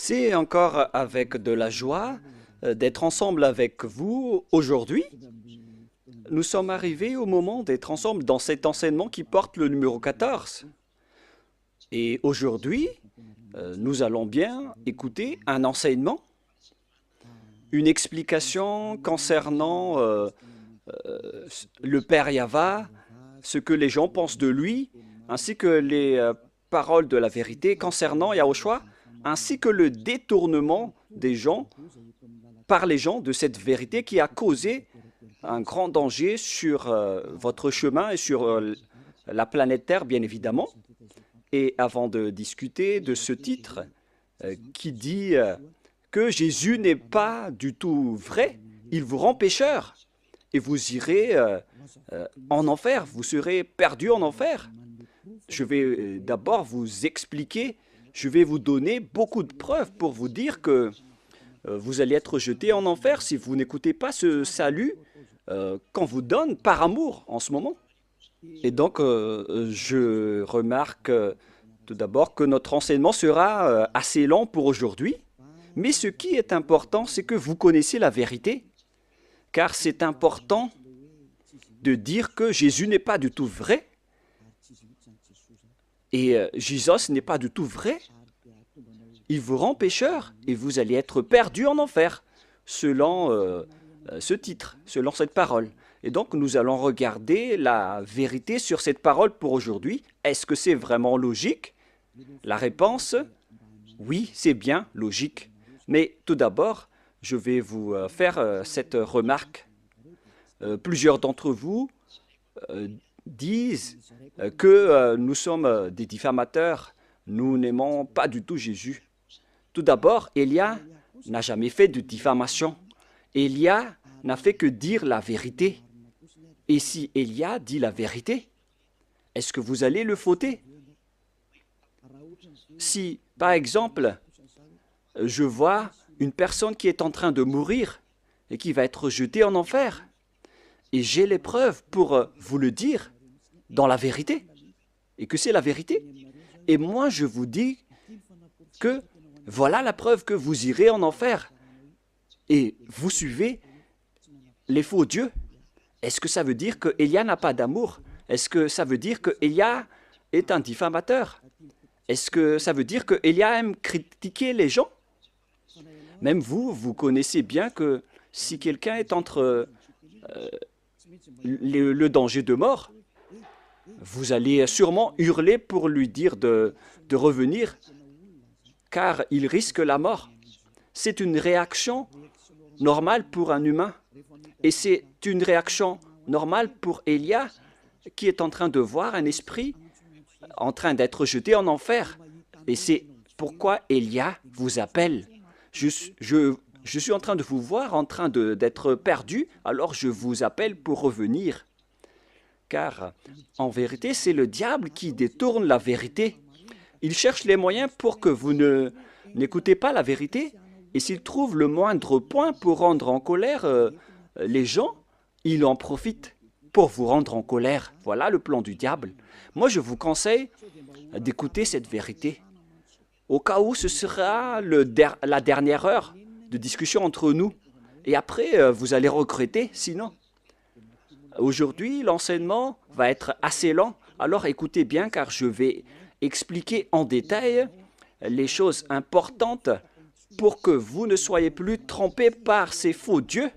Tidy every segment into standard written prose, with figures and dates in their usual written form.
C'est encore avec de la joie d'être ensemble avec vous aujourd'hui. Nous sommes arrivés au moment d'être ensemble dans cet enseignement qui porte le numéro 14. Et aujourd'hui, nous allons bien écouter un enseignement, une explication concernant le Père Yahva, ce que les gens pensent de lui, ainsi que les paroles de la vérité concernant Yahushua, ainsi que le détournement des gens par les gens de cette vérité qui a causé un grand danger sur votre chemin et sur la planète Terre, bien évidemment. Et avant de discuter de ce titre qui dit que Jésus n'est pas du tout vrai, il vous rend pécheur et vous irez en enfer, vous serez perdu en enfer. Je vais d'abord vous expliquer, je vais vous donner beaucoup de preuves pour vous dire que vous allez être jeté en enfer si vous n'écoutez pas ce salut qu'on vous donne par amour en ce moment. Et donc, je remarque tout d'abord que notre enseignement sera assez lent pour aujourd'hui, mais ce qui est important, c'est que vous connaissez la vérité, car c'est important de dire que Jésus n'est pas du tout vrai, et Jésus n'est pas du tout vrai. Il vous rend pécheur, et vous allez être perdu en enfer, selon ce titre, selon cette parole. Et donc, nous allons regarder la vérité sur cette parole pour aujourd'hui. Est-ce que c'est vraiment logique? La réponse, oui, c'est bien logique. Mais tout d'abord, je vais vous faire cette remarque. Plusieurs d'entre vous disent que nous sommes des diffamateurs. Nous n'aimons pas du tout Jésus. Tout d'abord, Élia n'a jamais fait de diffamation. Élia n'a fait que dire la vérité. Et si Élia dit la vérité, est-ce que vous allez le fauter? Si, par exemple, je vois une personne qui est en train de mourir et qui va être jetée en enfer, et j'ai les preuves pour vous le dire dans la vérité, et que c'est la vérité, et moi je vous dis que voilà la preuve que vous irez en enfer, et vous suivez les faux dieux. Est-ce que ça veut dire que Élia n'a pas d'amour? Est-ce que ça veut dire que Élia est un diffamateur? Est-ce que ça veut dire que Élia aime critiquer les gens? Même vous, vous connaissez bien que si quelqu'un est entre le danger de mort, vous allez sûrement hurler pour lui dire de revenir, car il risque la mort. C'est une réaction normale pour un humain. Et c'est une réaction normale pour Élia qui est en train de voir un esprit en train d'être jeté en enfer. Et c'est pourquoi Élia vous appelle. Je suis en train de vous voir en train d'être perdu, alors je vous appelle pour revenir. Car en vérité, c'est le diable qui détourne la vérité. Il cherche les moyens pour que vous n'écoutez pas la vérité. Et s'il trouve le moindre point pour rendre en colère les gens, il en profite pour vous rendre en colère. Voilà le plan du diable. Moi, je vous conseille d'écouter cette vérité. Au cas où ce sera la dernière heure de discussion entre nous. Et après, vous allez regretter, sinon. Aujourd'hui, l'enseignement va être assez lent. Alors écoutez bien, car je vais expliquer en détail les choses importantes pour que vous ne soyez plus trompés par ces faux dieux.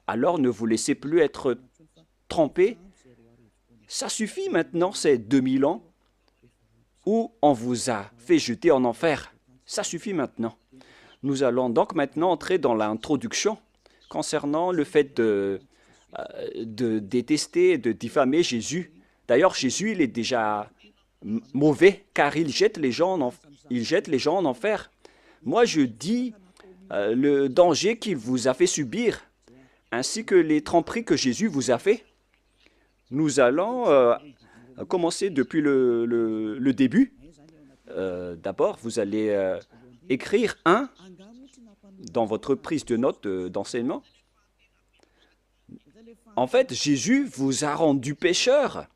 Alors ne vous laissez plus être trompés. Ça suffit maintenant, ces 2000 ans où on vous a fait jeter en enfer. Ça suffit maintenant. Nous allons donc maintenant entrer dans l'introduction concernant le fait de détester, de diffamer Jésus. D'ailleurs, Jésus, il est déjà mauvais car il jette les gens en enfer. Moi, je dis le danger qu'il vous a fait subir, ainsi que les tromperies que Jésus vous a fait. Nous allons commencer depuis le début. D'abord, vous allez écrire 1 dans votre prise de notes d'enseignement. En fait, Jésus vous a rendu pécheur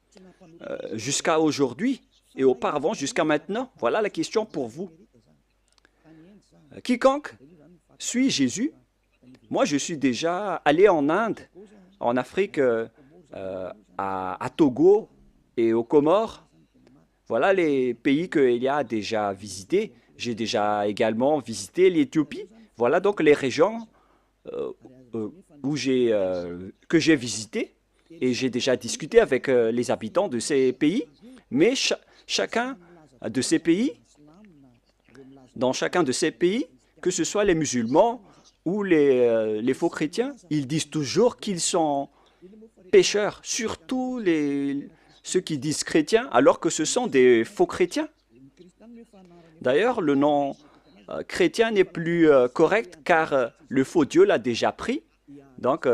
jusqu'à aujourd'hui et auparavant jusqu'à maintenant. Voilà la question pour vous. quiconque suit Jésus, moi je suis déjà allé en Inde, en Afrique, à Togo et aux Comores. Voilà les pays que Elia a déjà visités. J'ai déjà également visité l'Éthiopie. Voilà donc les régions euh, euh, que j'ai visitées et j'ai déjà discuté avec les habitants de ces pays. Mais chacun de ces pays, dans chacun de ces pays, que ce soit les musulmans ou les faux chrétiens, ils disent toujours qu'ils sont pécheurs, surtout ceux qui disent chrétiens, alors que ce sont des faux chrétiens. D'ailleurs, le nom chrétien n'est plus correct car le faux Dieu l'a déjà pris. Donc,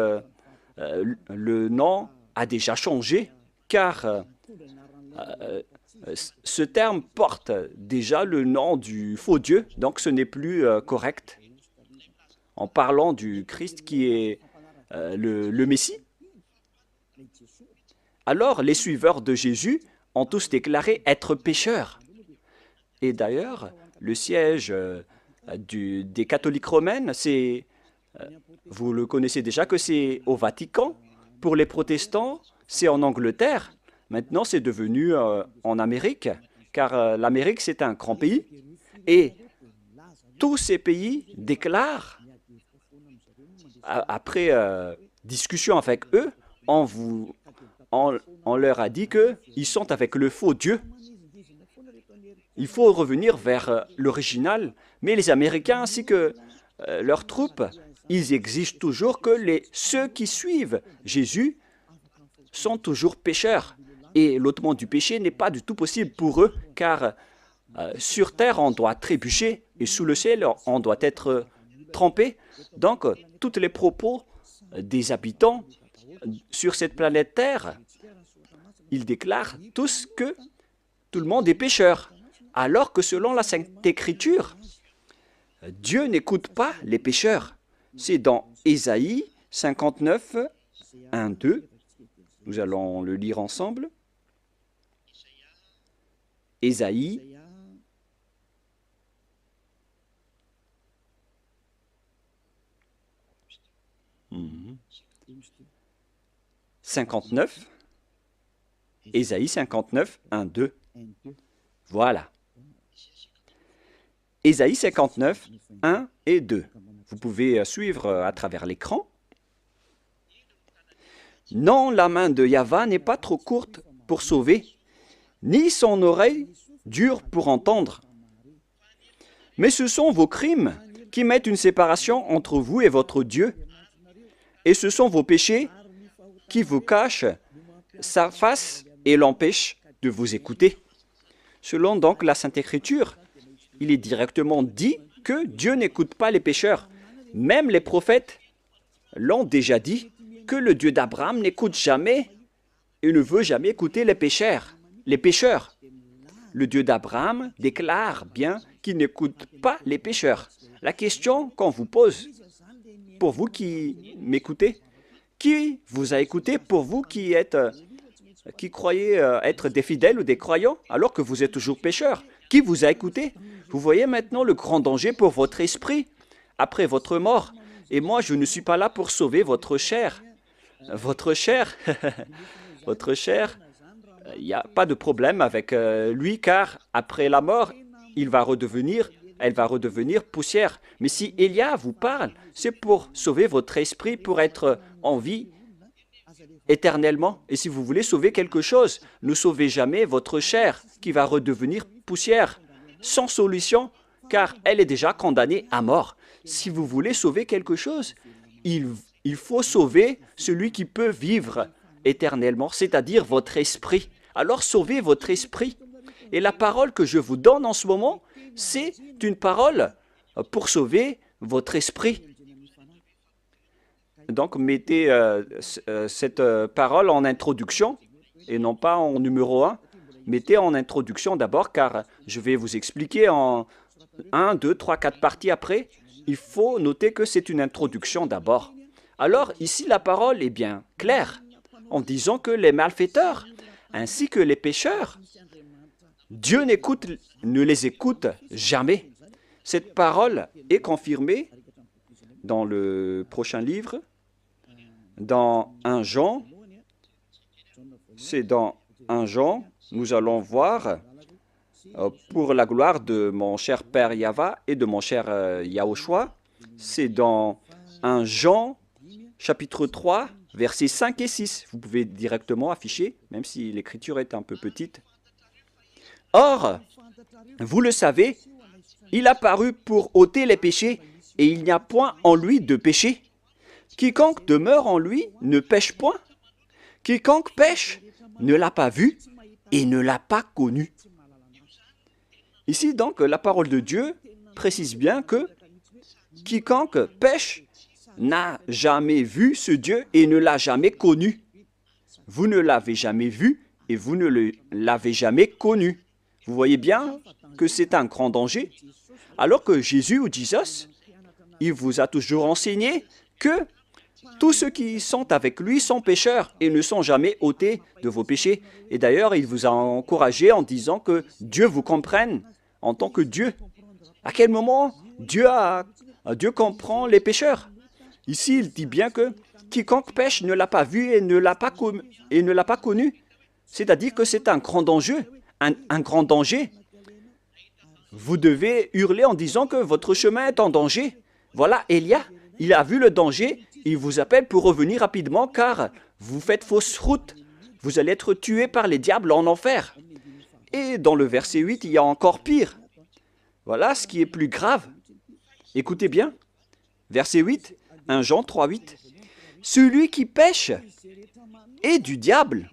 le nom a déjà changé car ce terme porte déjà le nom du faux Dieu, donc ce n'est plus correct en parlant du Christ qui est le Messie. Alors, les suiveurs de Jésus ont tous déclaré être pécheurs. Et d'ailleurs, le siège des catholiques romaines, vous le connaissez déjà que c'est au Vatican. Pour les protestants, c'est en Angleterre. Maintenant, c'est devenu en Amérique, car l'Amérique, c'est un grand pays. Et tous ces pays déclarent, après discussion avec eux, on leur a dit qu'ils sont avec le faux Dieu. Il faut revenir vers l'original, mais les Américains ainsi que leurs troupes, ils exigent toujours que ceux qui suivent Jésus sont toujours pécheurs. Et l'ôtement du péché n'est pas du tout possible pour eux, car sur terre, on doit trébucher, et sous le ciel, on doit être trempé. Donc, tous les propos des habitants sur cette planète Terre, ils déclarent tous que tout le monde est pécheur. Alors que selon la Sainte Écriture, Dieu n'écoute pas les pécheurs. C'est dans Ésaïe 59, 1, 2. Nous allons le lire ensemble. Ésaïe 59. Ésaïe 59, 1, 2. Voilà. Ésaïe 59, 1 et 2. Vous pouvez suivre à travers l'écran. Non, la main de Yahva n'est pas trop courte pour sauver, ni son oreille dure pour entendre. Mais ce sont vos crimes qui mettent une séparation entre vous et votre Dieu. Et ce sont vos péchés qui vous cachent sa face et l'empêchent de vous écouter. Selon donc la Sainte Écriture, il est directement dit que Dieu n'écoute pas les pécheurs. Même les prophètes l'ont déjà dit, que le Dieu d'Abraham n'écoute jamais et ne veut jamais écouter les pécheurs. Le Dieu d'Abraham déclare bien qu'il n'écoute pas les pécheurs. La question qu'on vous pose, pour vous qui m'écoutez, qui vous a écouté pour vous qui croyez être des fidèles ou des croyants alors que vous êtes toujours pécheurs? Qui vous a écouté? Vous voyez maintenant le grand danger pour votre esprit après votre mort. Et moi, je ne suis pas là pour sauver votre chair. Votre chair, il n'y a pas de problème avec lui car après la mort, elle va redevenir poussière. Mais si Élia vous parle, c'est pour sauver votre esprit, pour être en vie éternellement. Et si vous voulez sauver quelque chose, ne sauvez jamais votre chair qui va redevenir poussière, sans solution, car elle est déjà condamnée à mort. Si vous voulez sauver quelque chose, il faut sauver celui qui peut vivre éternellement, c'est-à-dire votre esprit. Alors sauvez votre esprit. Et la parole que je vous donne en ce moment, c'est une parole pour sauver votre esprit. Donc mettez cette parole en introduction et non pas en numéro 1. Mettez en introduction d'abord car je vais vous expliquer en 1, 2, 3, 4 parties après. Il faut noter que c'est une introduction d'abord. Alors ici la parole est bien claire en disant que les malfaiteurs ainsi que les pécheurs, Dieu ne les écoute jamais. Cette parole est confirmée dans le prochain livre, dans 1 Jean. C'est dans 1 Jean, nous allons voir, pour la gloire de mon cher Père Yava et de mon cher Yahushua, c'est dans 1 Jean, chapitre 3, versets 5 et 6. Vous pouvez directement afficher, même si l'écriture est un peu petite. Or, vous le savez, il a paru pour ôter les péchés, et il n'y a point en lui de péché. Quiconque demeure en lui ne pêche point. Quiconque pêche ne l'a pas vu et ne l'a pas connu. Ici, donc, la parole de Dieu précise bien que quiconque pêche n'a jamais vu ce Dieu et ne l'a jamais connu. Vous ne l'avez jamais vu et vous ne l'avez jamais connu. Vous voyez bien que c'est un grand danger. Alors que Jésus ou Jesus, il vous a toujours enseigné que tous ceux qui sont avec lui sont pécheurs et ne sont jamais ôtés de vos péchés. Et d'ailleurs, il vous a encouragé en disant que Dieu vous comprenne en tant que Dieu. À quel moment Dieu comprend les pécheurs? Ici, il dit bien que quiconque pêche ne l'a pas vu et ne l'a pas connu. C'est-à-dire que c'est un grand danger. Un grand danger. Vous devez hurler en disant que votre chemin est en danger. Voilà, Élia, il a vu le danger, il vous appelle pour revenir rapidement car vous faites fausse route. Vous allez être tué par les diables en enfer. Et dans le verset 8, il y a encore pire. Voilà ce qui est plus grave. Écoutez bien, verset 8, 1 Jean 3, 8. Celui qui pêche est du diable,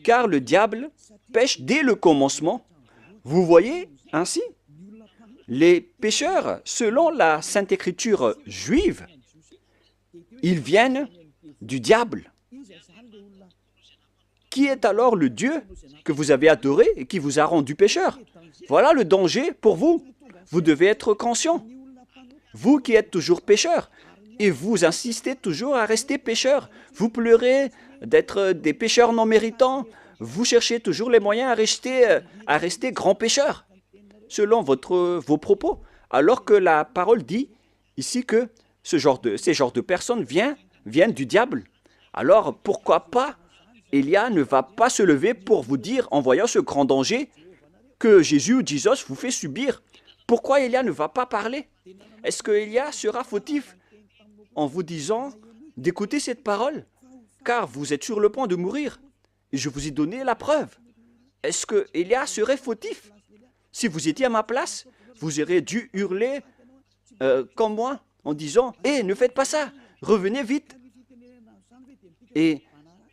car le diable pêche dès le commencement. Vous voyez ainsi, les pécheurs, selon la Sainte Écriture juive, ils viennent du diable. Qui est alors le Dieu que vous avez adoré et qui vous a rendu pécheur? Voilà le danger pour vous. Vous devez être conscient. Vous qui êtes toujours pécheur, et vous insistez toujours à rester pécheur. Vous pleurez d'être des pécheurs non méritants. Vous cherchez toujours les moyens à rester grand pécheur, selon vos propos. Alors que la parole dit ici que ces genres de personnes viennent du diable. Alors pourquoi pas Élia ne va pas se lever pour vous dire, en voyant ce grand danger, que Jésus ou Jesus vous fait subir? Pourquoi Élia ne va pas parler? Est-ce que Élia sera fautif en vous disant d'écouter cette parole? Car vous êtes sur le point de mourir. Et je vous ai donné la preuve. Est-ce que Élia serait fautif? Si vous étiez à ma place, vous auriez dû hurler comme moi, en disant « Hé, ne faites pas ça, revenez vite !» Et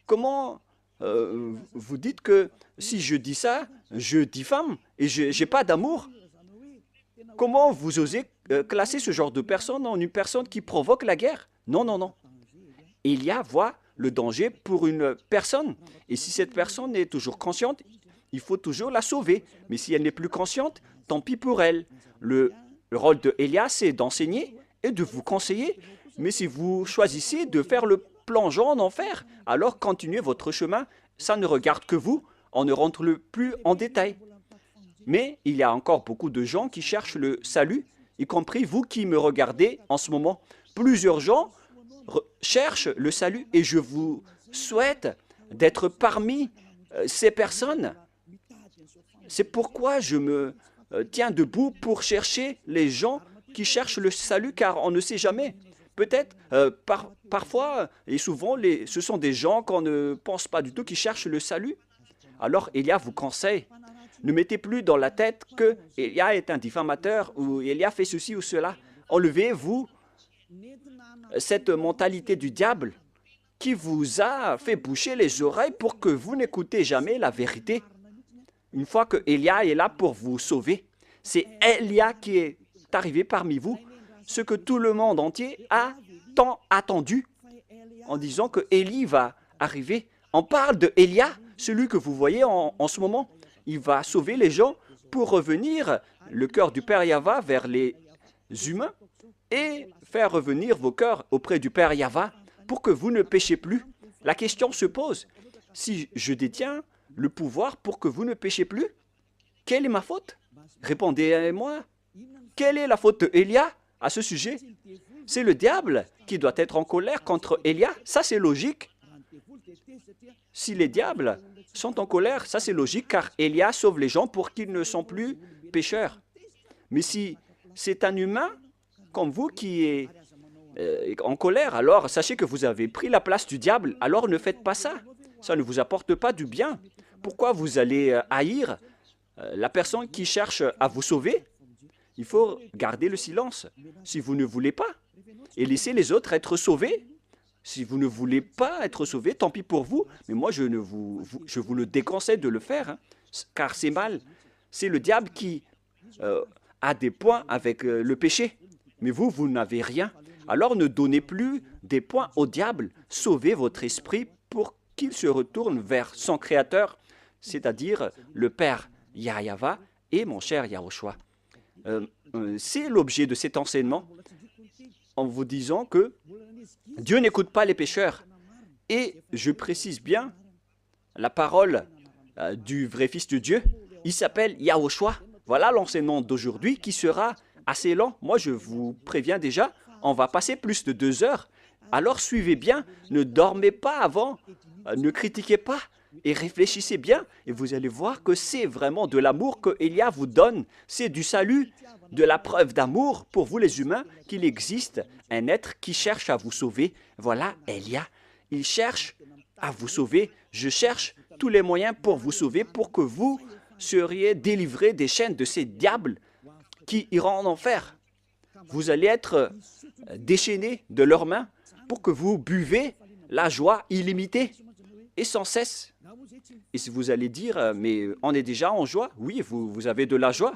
comment vous dites que si je dis ça, je diffame et je n'ai pas d'amour? Comment vous osez classer ce genre de personne en une personne qui provoque la guerre? Non, non, non. Élia voit le danger pour une personne. Et si cette personne est toujours consciente, il faut toujours la sauver. Mais si elle n'est plus consciente, tant pis pour elle. Le rôle de Élia, c'est d'enseigner et de vous conseiller. Mais si vous choisissez de faire le plongeon en enfer, alors continuez votre chemin. Ça ne regarde que vous. On ne rentre plus en détail. Mais il y a encore beaucoup de gens qui cherchent le salut, y compris vous qui me regardez en ce moment. Plusieurs gens cherchent le salut et je vous souhaite d'être parmi ces personnes. C'est pourquoi je me tiens debout pour chercher les gens qui cherchent le salut, car on ne sait jamais. Peut-être, parfois et souvent, ce sont des gens qu'on ne pense pas du tout qui cherchent le salut. Alors, Élia vous conseille, ne mettez plus dans la tête que Élia est un diffamateur ou Élia fait ceci ou cela. Enlevez-vous cette mentalité du diable qui vous a fait boucher les oreilles pour que vous n'écoutez jamais la vérité. Une fois que Élia est là pour vous sauver, c'est Élia qui est arrivé parmi vous, ce que tout le monde entier a tant attendu, en disant que Élie va arriver. On parle de Élia, celui que vous voyez en ce moment. Il va sauver les gens pour revenir le cœur du Père Yahva vers les humains et faire revenir vos cœurs auprès du Père Yahva pour que vous ne péchez plus. La question se pose, si je détiens le pouvoir pour que vous ne péchez plus, quelle est ma faute? Répondez-moi. Quelle est la faute d'Élia à ce sujet? C'est le diable qui doit être en colère contre Élia. Ça, c'est logique. Si les diables sont en colère, ça c'est logique, car Élia sauve les gens pour qu'ils ne sont plus pécheurs. Mais si c'est un humain comme vous qui est en colère, alors sachez que vous avez pris la place du diable, alors ne faites pas ça. Ça ne vous apporte pas du bien. Pourquoi vous allez haïr la personne qui cherche à vous sauver? Il faut garder le silence si vous ne voulez pas et laisser les autres être sauvés. Si vous ne voulez pas être sauvé, tant pis pour vous, mais moi je vous le déconseille de le faire, hein, car c'est mal. C'est le diable qui a des points avec le péché, mais vous n'avez rien. Alors ne donnez plus des points au diable, sauvez votre esprit pour qu'il se retourne vers son Créateur, c'est-à-dire le Père Yahweh et mon cher Yahushua. C'est l'objet de cet enseignement, en vous disant que Dieu n'écoute pas les pécheurs. Et je précise bien la parole du vrai Fils de Dieu. Il s'appelle Yahushua. Voilà l'enseignement d'aujourd'hui qui sera assez lent. Moi, je vous préviens déjà, on va passer plus de 2 heures. Alors suivez bien, ne dormez pas avant, ne critiquez pas et réfléchissez bien. Et vous allez voir que c'est vraiment de l'amour que Élia vous donne. C'est du salut, de la preuve d'amour pour vous les humains qu'il existe un être qui cherche à vous sauver. Voilà Élia, il cherche à vous sauver. Je cherche tous les moyens pour vous sauver, pour que vous seriez délivrés des chaînes de ces diables qui iront en enfer. Vous allez être déchaînés de leurs mains pour que vous buvez la joie illimitée et sans cesse. Et si vous allez dire, mais on est déjà en joie, oui, vous avez de la joie.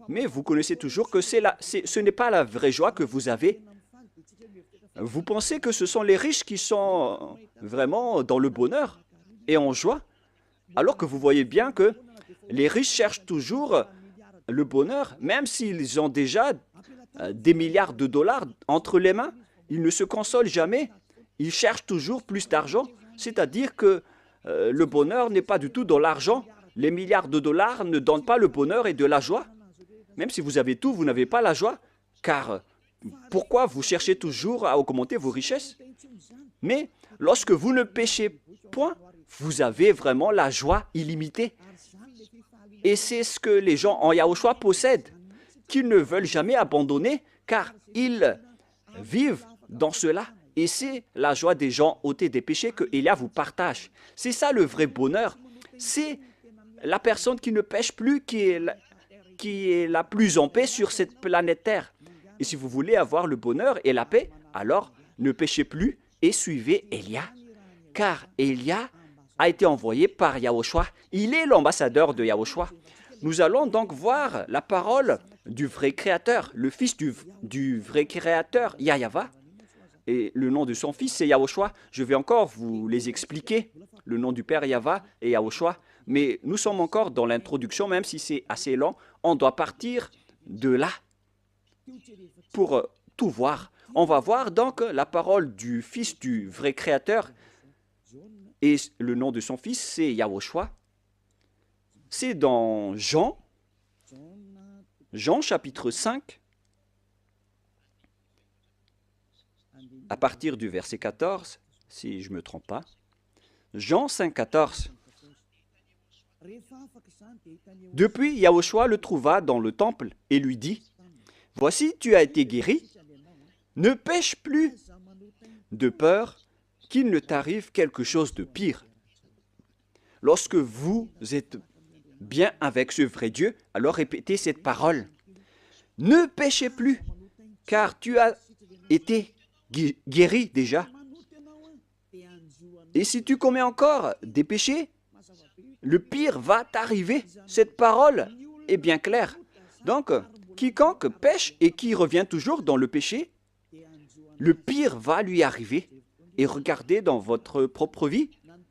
Mais vous connaissez toujours que ce n'est pas la vraie joie que vous avez. Vous pensez que ce sont les riches qui sont vraiment dans le bonheur et en joie, alors que vous voyez bien que les riches cherchent toujours le bonheur, même s'ils ont déjà des milliards de dollars entre les mains, ils ne se consolent jamais. Ils cherchent toujours plus d'argent, c'est-à-dire que le bonheur n'est pas du tout dans l'argent. Les milliards de dollars ne donnent pas le bonheur et de la joie. Même si vous avez tout, vous n'avez pas la joie, car pourquoi vous cherchez toujours à augmenter vos richesses? Mais lorsque vous ne péchez point, vous avez vraiment la joie illimitée. Et c'est ce que les gens en Yahushua possèdent, qu'ils ne veulent jamais abandonner, car ils vivent dans cela. Et c'est la joie des gens ôtés des péchés que Élia vous partage. C'est ça le vrai bonheur. C'est la personne qui ne pêche plus, qui est la plus en paix sur cette planète Terre. Et si vous voulez avoir le bonheur et la paix, alors ne péchez plus et suivez Élia. Car Élia a été envoyé par Yahushua. Il est l'ambassadeur de Yahushua. Nous allons donc voir la parole du vrai Créateur, le Fils du vrai Créateur, Yahweh. Et le nom de son Fils, c'est Yahushua. Je vais encore vous les expliquer, le nom du Père Yahweh et Yahushua. Mais nous sommes encore dans l'introduction, même si c'est assez lent. On doit partir de là pour tout voir. On va voir donc la parole du Fils du vrai Créateur. Et le nom de son Fils, c'est Yahushua. C'est dans Jean chapitre 5, à partir du verset 14, si je ne me trompe pas. Jean 5, 14. Depuis, Yahushua le trouva dans le temple et lui dit, « Voici, tu as été guéri, ne pêche plus, de peur qu'il ne t'arrive quelque chose de pire. » Lorsque vous êtes bien avec ce vrai Dieu, alors répétez cette parole. « Ne péchez plus, car tu as été guéri déjà. Et si tu commets encore des péchés, le pire va t'arriver. » Cette parole est bien claire. Donc, quiconque pêche et qui revient toujours dans le péché, le pire va lui arriver. Et regardez dans votre propre vie,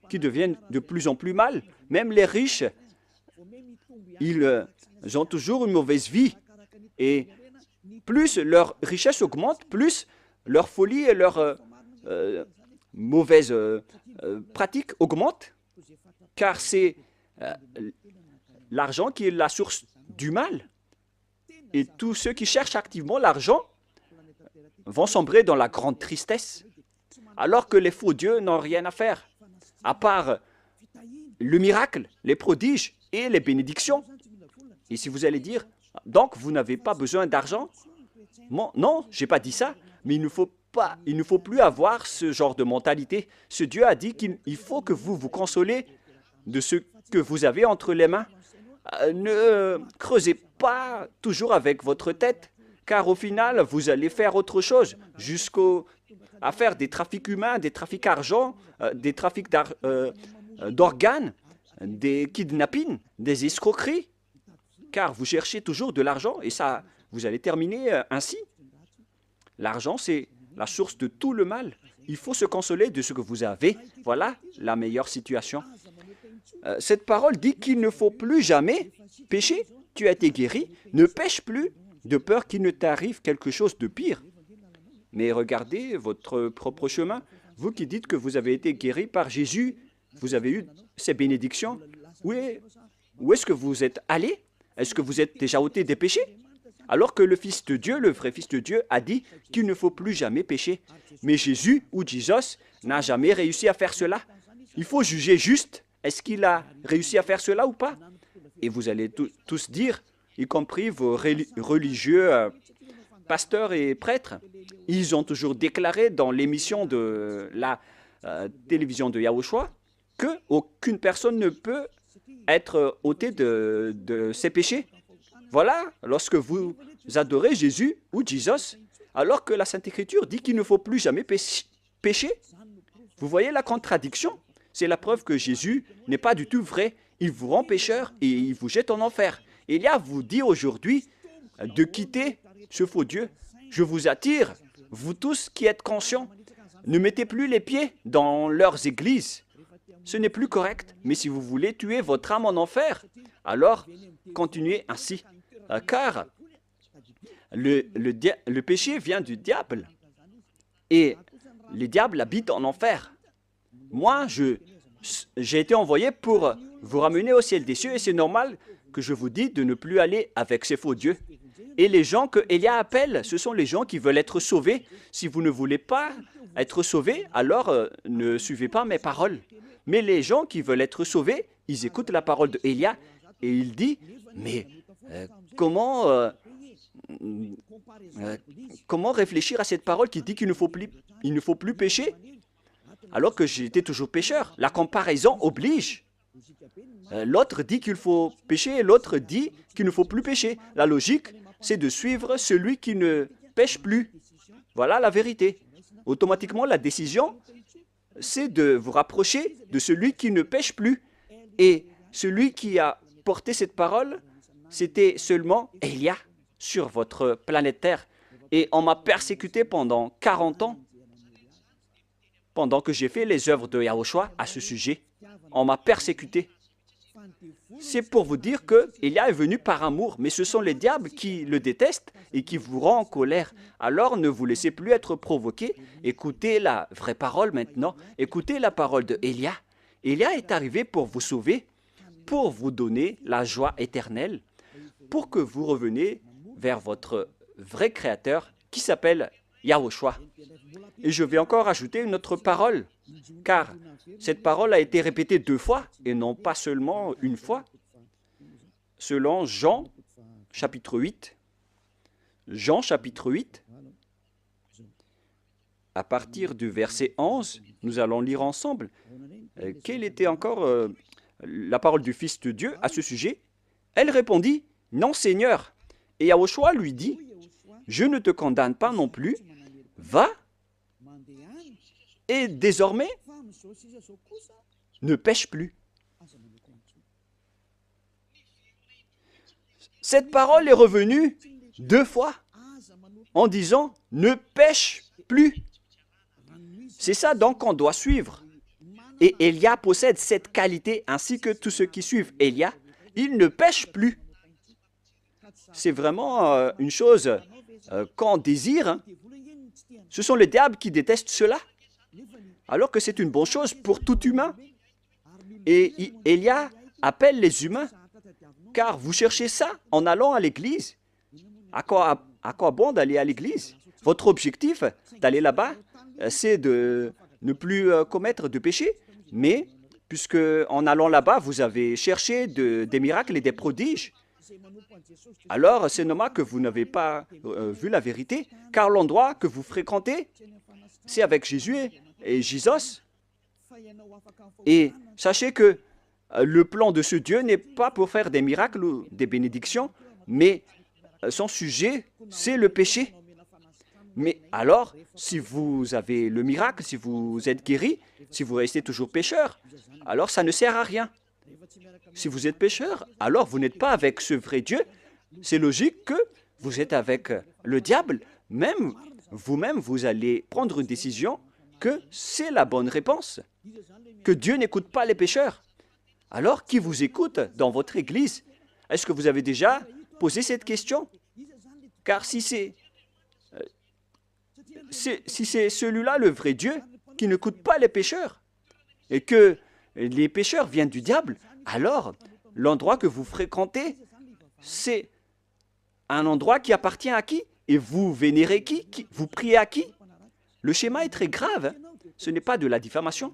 qui devient de plus en plus mal. Même les riches, ils ont toujours une mauvaise vie. Et plus leur richesse augmente, plus leur folie et leur mauvaise pratique augmentent. Car c'est l'argent qui est la source du mal. Et tous ceux qui cherchent activement l'argent vont sombrer dans la grande tristesse, alors que les faux dieux n'ont rien à faire, à part le miracle, les prodiges et les bénédictions. Et si vous allez dire, donc vous n'avez pas besoin d'argent? Non, je n'ai pas dit ça, mais il ne faut plus avoir ce genre de mentalité. Ce Dieu a dit qu'il faut que vous vous consolez de ce que vous avez entre les mains. Ne creusez pas toujours avec votre tête, car au final, vous allez faire autre chose, jusqu'à faire des trafics humains, des trafics d'argent, des trafics d'organes, des kidnappings, des escroqueries, car vous cherchez toujours de l'argent et ça, vous allez terminer ainsi. L'argent, c'est la source de tout le mal. Il faut se consoler de ce que vous avez. Voilà la meilleure situation. Cette parole dit qu'il ne faut plus jamais pécher. Tu as été guéri, ne pêche plus, de peur qu'il ne t'arrive quelque chose de pire. Mais regardez votre propre chemin. Vous qui dites que vous avez été guéri par Jésus, vous avez eu ces bénédictions. Où est-ce que vous êtes allé? Est-ce que vous êtes déjà ôté des péchés? Alors que le Fils de Dieu, le vrai Fils de Dieu, a dit qu'il ne faut plus jamais pécher. Mais Jésus ou Jesus n'a jamais réussi à faire cela. Il faut juger juste. Est-ce qu'il a réussi à faire cela ou pas? Et vous allez tous dire, y compris vos religieux pasteurs et prêtres, ils ont toujours déclaré dans l'émission de la télévision de Yahushua qu'aucune personne ne peut être ôtée de ses péchés. Voilà, lorsque vous adorez Jésus ou Jesus, alors que la Sainte Écriture dit qu'il ne faut plus jamais pécher. Vous voyez la contradiction? C'est la preuve que Jésus n'est pas du tout vrai. Il vous rend pécheur et il vous jette en enfer. Élia vous dit aujourd'hui de quitter ce faux Dieu. Je vous attire, vous tous qui êtes conscients, ne mettez plus les pieds dans leurs églises. Ce n'est plus correct, mais si vous voulez tuer votre âme en enfer, alors continuez ainsi. Car le péché vient du diable et les diables habitent en enfer. Moi, j'ai été envoyé pour vous ramener au ciel des cieux et c'est normal que je vous dis de ne plus aller avec ces faux dieux. Et les gens que Élia appelle, ce sont les gens qui veulent être sauvés. Si vous ne voulez pas être sauvés, alors ne suivez pas mes paroles. Mais les gens qui veulent être sauvés, ils écoutent la parole de Élia et il dit, mais comment réfléchir à cette parole qui dit qu'il ne faut plus pécher alors que j'étais toujours pécheur? La comparaison oblige. L'autre dit qu'il faut pécher et l'autre dit qu'il ne faut plus pécher. La logique, c'est de suivre celui qui ne pêche plus. Voilà la vérité. Automatiquement, la décision, c'est de vous rapprocher de celui qui ne pêche plus. Et celui qui a porté cette parole, c'était seulement Élia sur votre planète Terre. Et on m'a persécuté pendant 40 ans, pendant que j'ai fait les œuvres de Yahushua à ce sujet. On m'a persécuté. C'est pour vous dire que Élia est venu par amour, mais ce sont les diables qui le détestent et qui vous rendent en colère. Alors ne vous laissez plus être provoqué. Écoutez la vraie parole maintenant. Écoutez la parole de Élia. Élia est arrivé pour vous sauver, pour vous donner la joie éternelle, pour que vous reveniez vers votre vrai Créateur qui s'appelle Yahushua. Et je vais encore ajouter une autre parole, car cette parole a été répétée 2 fois et non pas seulement une fois. Selon Jean, chapitre 8, Jean, chapitre 8, à partir du verset 11, nous allons lire ensemble. Quelle était encore la parole du Fils de Dieu à ce sujet? Elle répondit, « Non, Seigneur. » Et Yahushua lui dit, « Je ne te condamne pas non plus. Va, et désormais, ne pêche plus. » Cette parole est revenue 2 fois en disant « Ne pêche plus ». C'est ça donc qu'on doit suivre. Et Élia possède cette qualité ainsi que tous ceux qui suivent Élia. Il ne pêche plus. C'est vraiment une chose qu'on désire. Hein. Ce sont les diables qui détestent cela. Alors que c'est une bonne chose pour tout humain. Et Élia appelle les humains. Car vous cherchez ça en allant à l'église. À quoi bon d'aller à l'église? Votre objectif d'aller là-bas, c'est de ne plus commettre de péché. Mais puisque en allant là-bas, vous avez cherché des miracles et des prodiges, alors c'est normal que vous n'avez pas vu la vérité, car l'endroit que vous fréquentez, c'est avec Jésus et Jésus. Et sachez que le plan de ce Dieu n'est pas pour faire des miracles ou des bénédictions, mais son sujet, c'est le péché. Mais alors, si vous avez le miracle, si vous êtes guéri, si vous restez toujours pécheur, alors ça ne sert à rien. Si vous êtes pécheur, alors vous n'êtes pas avec ce vrai Dieu. C'est logique que vous êtes avec le diable. Même vous-même, vous allez prendre une décision que c'est la bonne réponse, que Dieu n'écoute pas les pécheurs. Alors, qui vous écoute dans votre église? Est-ce que vous avez déjà posé cette question? Car si c'est celui-là le vrai Dieu qui n'écoute pas les pécheurs et que les pécheurs viennent du diable, alors l'endroit que vous fréquentez, c'est un endroit qui appartient à qui? Et vous vénérez qui? Vous priez à qui? Le schéma est très grave. Ce n'est pas de la diffamation.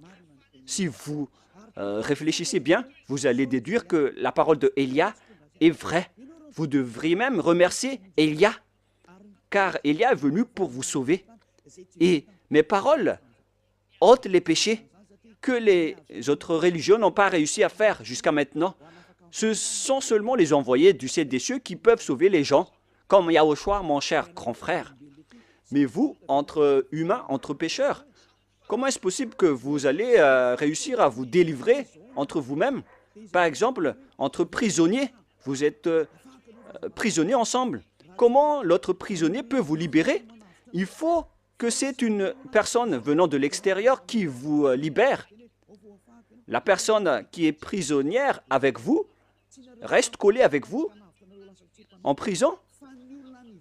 Si vous réfléchissez bien, vous allez déduire que la parole de Élia est vraie. Vous devriez même remercier Élia, car Élia est venu pour vous sauver. Et mes paroles ôtent les péchés que les autres religions n'ont pas réussi à faire jusqu'à maintenant. Ce sont seulement les envoyés du ciel des cieux qui peuvent sauver les gens, comme Yahushua, mon cher grand frère. Mais vous, entre humains, entre pécheurs, comment est-ce possible que vous allez réussir à vous délivrer entre vous-mêmes? Par exemple, entre prisonniers, vous êtes prisonniers ensemble. Comment l'autre prisonnier peut vous libérer? Il faut que c'est une personne venant de l'extérieur qui vous libère. La personne qui est prisonnière avec vous reste collée avec vous en prison.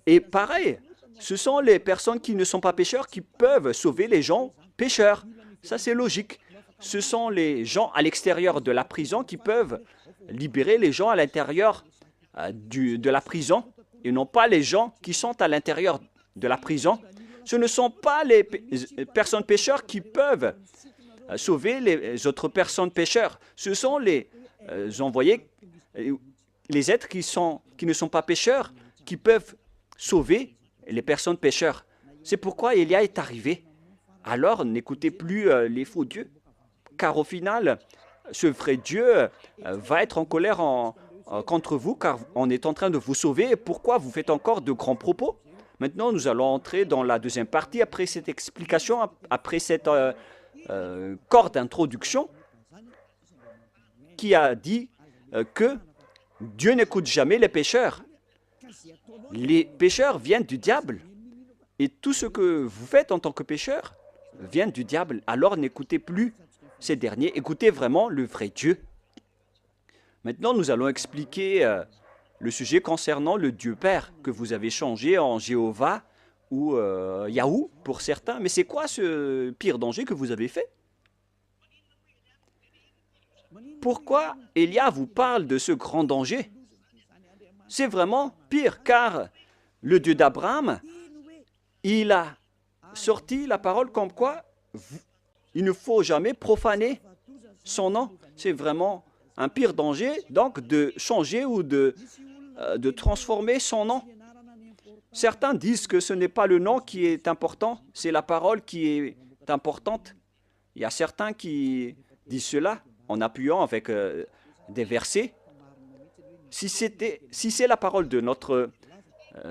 Et pareil, ce sont les personnes qui ne sont pas pécheurs qui peuvent sauver les gens pécheurs. Ça, c'est logique. Ce sont les gens à l'extérieur de la prison qui peuvent libérer les gens à l'intérieur de la prison et non pas les gens qui sont à l'intérieur de la prison. Ce ne sont pas les personnes pécheurs qui peuvent sauver les autres personnes pécheurs. Ce sont les envoyés, les êtres qui ne sont pas pécheurs, qui peuvent sauver les personnes pécheurs. C'est pourquoi Élia est arrivé. Alors, n'écoutez plus les faux dieux, car au final, ce vrai Dieu va être en colère contre vous, car on est en train de vous sauver. Pourquoi vous faites encore de grands propos? Maintenant, nous allons entrer dans la deuxième partie, après cette explication, après cette corps d'introduction, qui a dit que Dieu n'écoute jamais les pécheurs. Les pécheurs viennent du diable. Et tout ce que vous faites en tant que pécheur vient du diable. Alors n'écoutez plus ces derniers, écoutez vraiment le vrai Dieu. Maintenant, nous allons expliquer le sujet concernant le Dieu Père que vous avez changé en Jéhovah ou Yahou pour certains. Mais c'est quoi ce pire danger que vous avez fait? Pourquoi Élia vous parle de ce grand danger? C'est vraiment pire, car le Dieu d'Abraham, il a sorti la parole comme quoi il ne faut jamais profaner son nom. C'est vraiment un pire danger, donc, de changer ou de transformer son nom. Certains disent que ce n'est pas le nom qui est important, c'est la parole qui est importante. Il y a certains qui disent cela en appuyant avec des versets. Si c'est la parole de notre...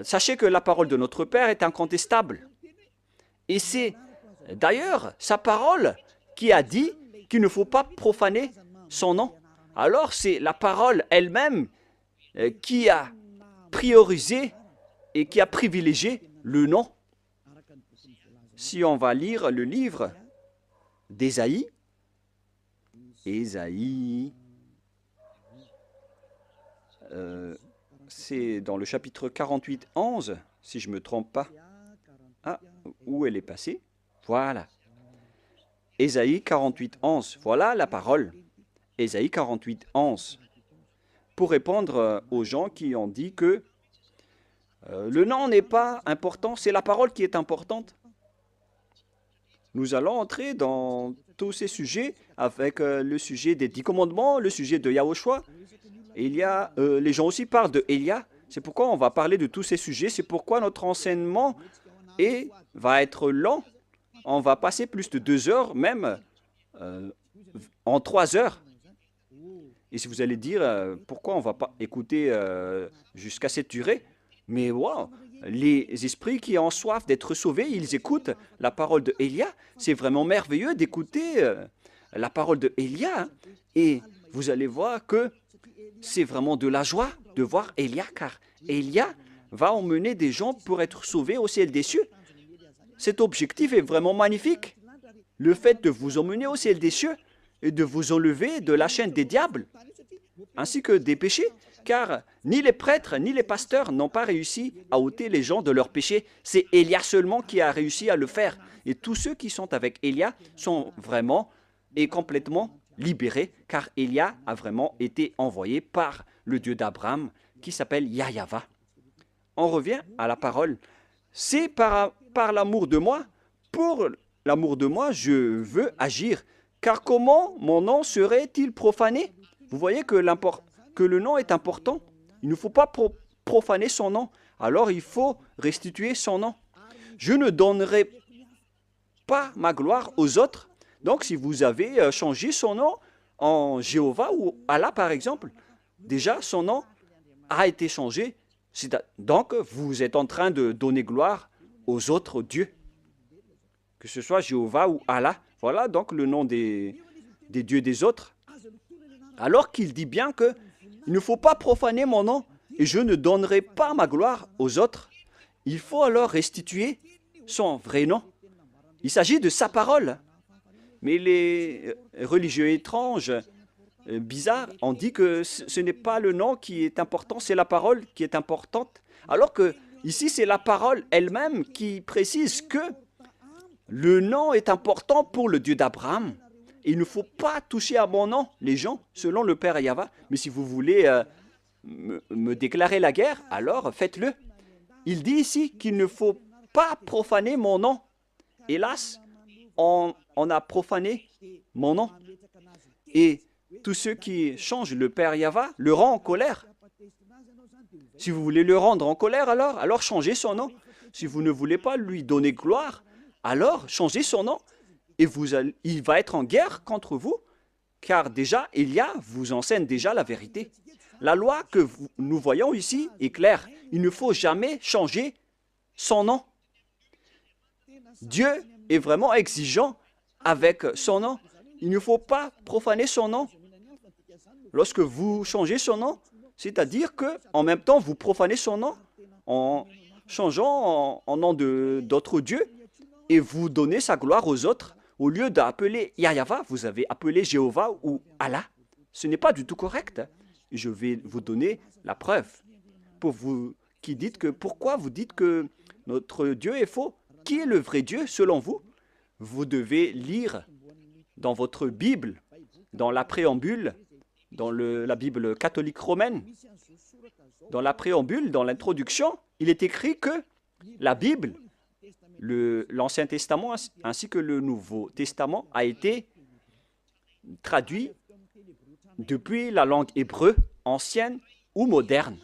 sachez que la parole de notre Père est incontestable. Et c'est d'ailleurs sa parole qui a dit qu'il ne faut pas profaner son nom. Alors c'est la parole elle-même qui a priorisé et qui a privilégié le nom. Si on va lire le livre d'Ésaïe, c'est dans le chapitre 48, 11, si je ne me trompe pas. Ah, où elle est passée? Voilà. Ésaïe 48, 11. Voilà la parole. Ésaïe 48, 11. Pour répondre aux gens qui ont dit que Le nom n'est pas important, c'est la parole qui est importante. Nous allons entrer dans tous ces sujets avec le sujet des 10 commandements, le sujet de Yahushua. Les gens aussi parlent de Elia. C'est pourquoi on va parler de tous ces sujets. C'est pourquoi notre enseignement va être lent. On va passer plus de 2 heures, même en 3 heures. Et si vous allez dire pourquoi on ne va pas écouter jusqu'à cette durée, mais wow, les esprits qui ont soif d'être sauvés, ils écoutent la parole de Elia. C'est vraiment merveilleux d'écouter la parole de Elia. Hein. Et vous allez voir que c'est vraiment de la joie de voir Elia, car Elia va emmener des gens pour être sauvés au ciel des cieux. Cet objectif est vraiment magnifique. Le fait de vous emmener au ciel des cieux et de vous enlever de la chaîne des diables, ainsi que des péchés, car ni les prêtres ni les pasteurs n'ont pas réussi à ôter les gens de leurs péchés. C'est Élia seulement qui a réussi à le faire. Et tous ceux qui sont avec Élia sont vraiment et complètement libérés, car Élia a vraiment été envoyé par le Dieu d'Abraham, qui s'appelle Yahweh. On revient à la parole. C'est par l'amour de moi, pour l'amour de moi, je veux agir. Car comment mon nom serait-il profané? Vous voyez que le nom est important. Il ne faut pas profaner son nom. Alors il faut restituer son nom. Je ne donnerai pas ma gloire aux autres. Donc si vous avez changé son nom en Jéhovah ou Allah par exemple, déjà son nom a été changé. Donc vous êtes en train de donner gloire aux autres dieux. Que ce soit Jéhovah ou Allah. Voilà donc le nom des dieux des autres. Alors qu'il dit bien que il ne faut pas profaner mon nom et je ne donnerai pas ma gloire aux autres. Il faut alors restituer son vrai nom. Il s'agit de sa parole. Mais les religieux étranges, bizarres, ont dit que ce n'est pas le nom qui est important, c'est la parole qui est importante. Alors que ici, c'est la parole elle-même qui précise que le nom est important pour le Dieu d'Abraham. Il ne faut pas toucher à mon nom, les gens, selon le Père Yahweh. Mais si vous voulez me déclarer la guerre, alors faites-le. Il dit ici qu'il ne faut pas profaner mon nom. Hélas, on a profané mon nom. Et tous ceux qui changent le Père Yahweh le rend en colère. Si vous voulez le rendre en colère, alors changez son nom. Si vous ne voulez pas lui donner gloire, alors changez son nom. Et il va être en guerre contre vous, car déjà, Élia vous enseigne déjà la vérité. La loi que nous voyons ici est claire. Il ne faut jamais changer son nom. Dieu est vraiment exigeant avec son nom. Il ne faut pas profaner son nom. Lorsque vous changez son nom, c'est-à-dire qu'en même temps, vous profanez son nom en changeant en nom d'autres dieux et vous donnez sa gloire aux autres. Au lieu d'appeler Yahweh, vous avez appelé Jéhovah ou Allah. Ce n'est pas du tout correct. Je vais vous donner la preuve. Pour vous qui dites que, pourquoi vous dites que notre Dieu est faux? Qui est le vrai Dieu selon vous? Vous devez lire dans votre Bible, dans la préambule, dans la Bible catholique romaine, dans la préambule, dans l'introduction, il est écrit que la Bible, l'Ancien Testament ainsi que le Nouveau Testament a été traduit depuis la langue hébreu ancienne ou moderne.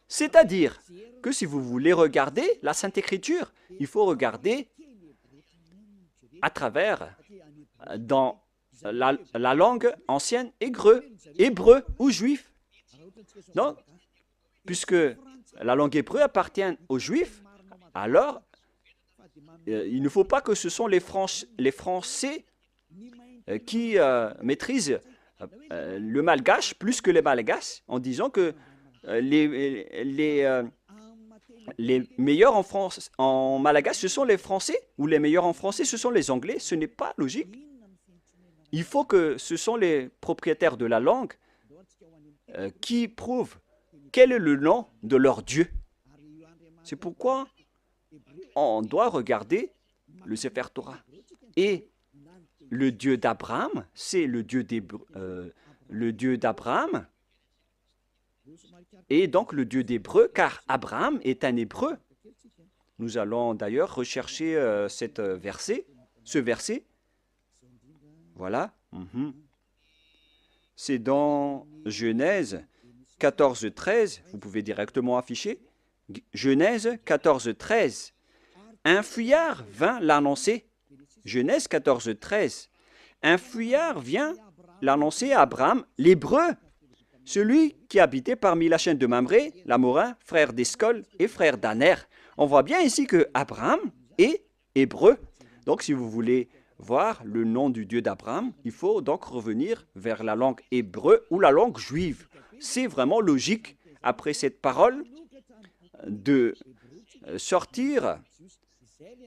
C'est-à-dire que si vous voulez regarder la Sainte Écriture, il faut regarder à travers dans la langue ancienne hébreu ou juif. Donc, puisque la langue hébreu appartient aux juifs, alors il ne faut pas que ce sont les Français qui maîtrisent le malgache plus que les malgaches, en disant que les meilleurs en malgache, ce sont les Français, ou les meilleurs en français, ce sont les Anglais. Ce n'est pas logique. Il faut que ce sont les propriétaires de la langue qui prouvent quel est le nom de leur Dieu. C'est pourquoi on doit regarder le Sefer Torah. Et le Dieu d'Abraham, c'est le Dieu d'Abraham. est donc le Dieu d'Hébreu, car Abraham est un Hébreu. Nous allons d'ailleurs rechercher ce verset. Voilà. C'est dans Genèse 14, 13. Vous pouvez directement afficher. Genèse 14, 13. Un fuyard vint l'annoncer. Genèse 14, 13. Un fuyard vient l'annoncer à Abraham, l'Hébreu, celui qui habitait parmi la chaîne de Mamré, l'Amorin, frère d'Escol et frère d'Aner. On voit bien ici que Abraham est hébreu. Donc, si vous voulez voir le nom du Dieu d'Abraham, il faut donc revenir vers la langue hébreu ou la langue juive. C'est vraiment logique, après cette parole, de sortir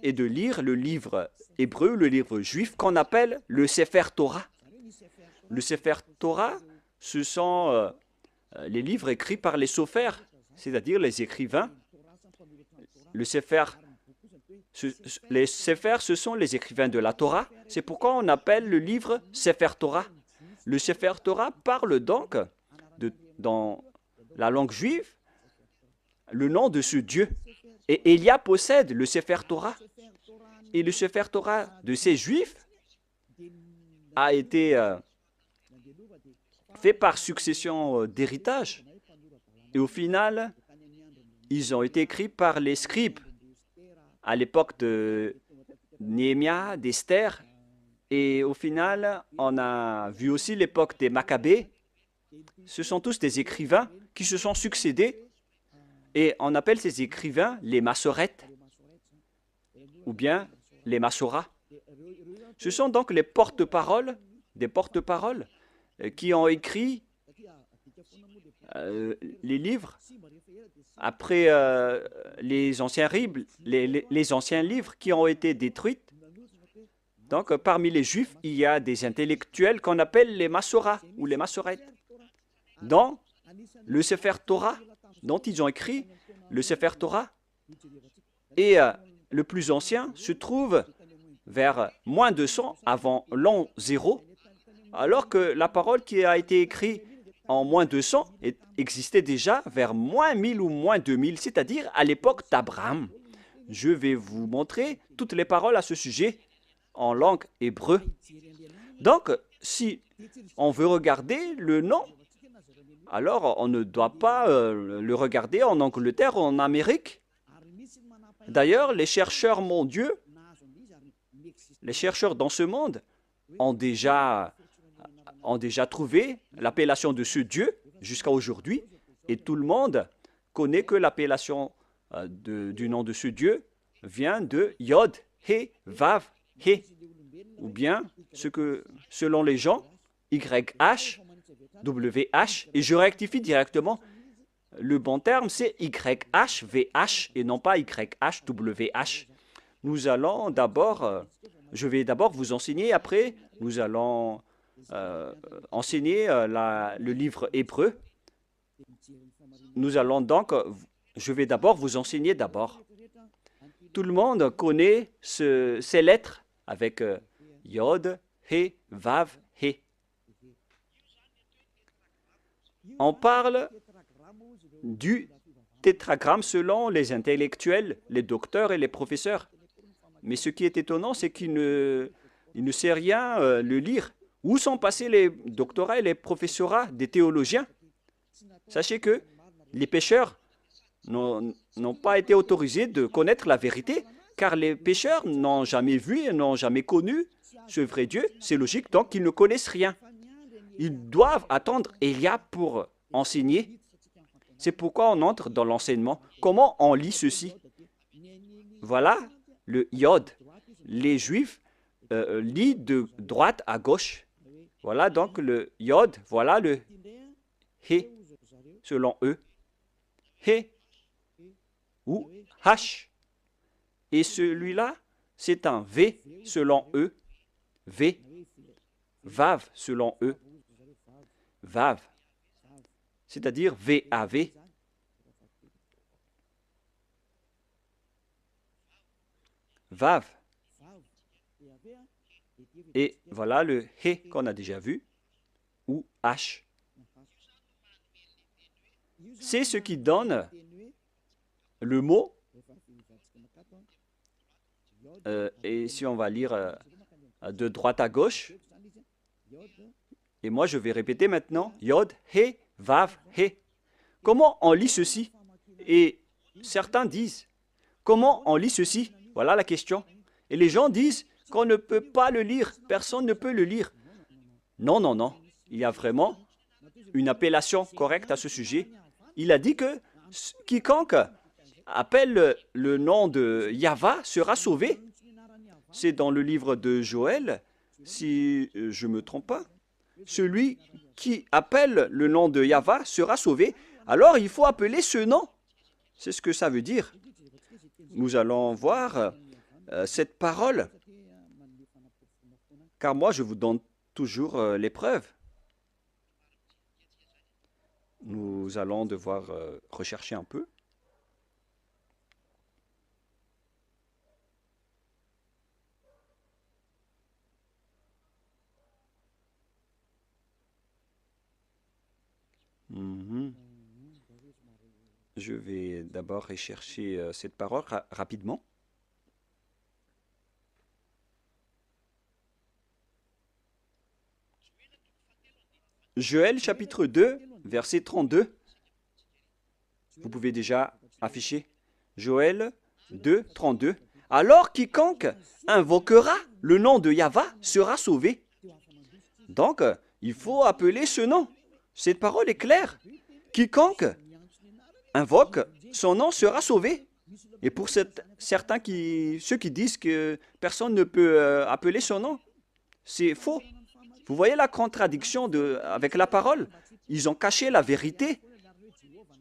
et de lire le livre hébreu, le livre juif, qu'on appelle le Sefer Torah. Le Sefer Torah, ce sont les livres écrits par les sophères, c'est-à-dire les écrivains. Les Sephers, ce sont les écrivains de la Torah. C'est pourquoi on appelle le livre Sefer Torah. Le Sefer Torah parle donc, dans la langue juive, le nom de ce Dieu. Et Élia possède le Sefer Torah. Et le Sefer Torah de ces Juifs a été fait par succession d'héritage. Et au final, ils ont été écrits par les scribes à l'époque de Néhémia, d'Esther. Et au final, on a vu aussi l'époque des Maccabées. Ce sont tous des écrivains qui se sont succédés. Et on appelle ces écrivains les Massorètes ou bien les Massoras. Ce sont donc les porte-paroles, des porte-paroles qui ont écrit les livres après les anciens livres qui ont été détruits. Donc, parmi les Juifs, il y a des intellectuels qu'on appelle les Massoras ou les Massorètes. Dans le Sefer Torah, dont ils ont écrit le Sefer Torah, et le plus ancien se trouve vers moins 200 avant l'an 0, alors que la parole qui a été écrite en moins 200 existait déjà vers moins 1000 ou moins 2000, c'est-à-dire à l'époque d'Abraham. Je vais vous montrer toutes les paroles à ce sujet en langue hébreu. Donc, si on veut regarder le nom, alors on ne doit pas le regarder en Angleterre ou en Amérique. D'ailleurs, les chercheurs mondiaux, les chercheurs dans ce monde ont déjà trouvé l'appellation de ce Dieu jusqu'à aujourd'hui. Et tout le monde connaît que l'appellation du nom de ce Dieu vient de Yod, He, Vav, He. Ou bien, selon les gens, YH, WH. Et je rectifie directement, le bon terme c'est YHVH et non pas YHWH. Nous allons d'abord, je vais d'abord vous enseigner, après nous allons enseigner le livre hébreu. Nous allons donc, je vais d'abord vous enseigner d'abord. Tout le monde connaît ces lettres avec Yod, He, Vav, He. On parle du tétragramme selon les intellectuels, les docteurs et les professeurs. Mais ce qui est étonnant, c'est qu'il ne sait rien le lire. Où sont passés les doctorats et les professorats des théologiens? Sachez que les pécheurs n'ont pas été autorisés de connaître la vérité, car les pécheurs n'ont jamais vu et n'ont jamais connu ce vrai Dieu. C'est logique, donc ils ne connaissent rien. Ils doivent attendre Élia pour enseigner. C'est pourquoi on entre dans l'enseignement. Comment on lit ceci? Voilà le Yod. Les Juifs lisent de droite à gauche. Voilà donc le Yod. Voilà le He, selon eux. He ou H. Et celui-là, c'est un V, selon eux. V. Vav, selon eux. Vav. C'est-à-dire V-A-V. Vav. Et voilà le He qu'on a déjà vu, ou H. c'est ce qui donne le mot. Et si on va lire de droite à gauche, et moi je vais répéter maintenant, Yod, He, Vav, He. Comment on lit ceci? Et certains disent, comment on lit ceci? Voilà la question. Et les gens disent qu'on ne peut pas le lire, personne ne peut le lire. Non, non, non. Il y a vraiment une appellation correcte à ce sujet. Il a dit que quiconque appelle le nom de Yahva sera sauvé. C'est dans le livre de Joël, si je ne me trompe pas. Celui qui appelle le nom de Yahva sera sauvé. Alors il faut appeler ce nom. C'est ce que ça veut dire. Nous allons voir cette parole. Car moi, je vous donne toujours les preuves. Nous allons devoir rechercher un peu. Je vais d'abord rechercher cette parole rapidement. Joël chapitre 2, verset 32. Vous pouvez déjà afficher. Joël 2, 32. Alors quiconque invoquera le nom de Yahva sera sauvé. Donc, il faut appeler ce nom. Cette parole est claire. Quiconque invoque son nom sera sauvé. Et pour ceux qui disent que personne ne peut appeler son nom, c'est faux. Vous voyez la contradiction avec la parole? Ils ont caché la vérité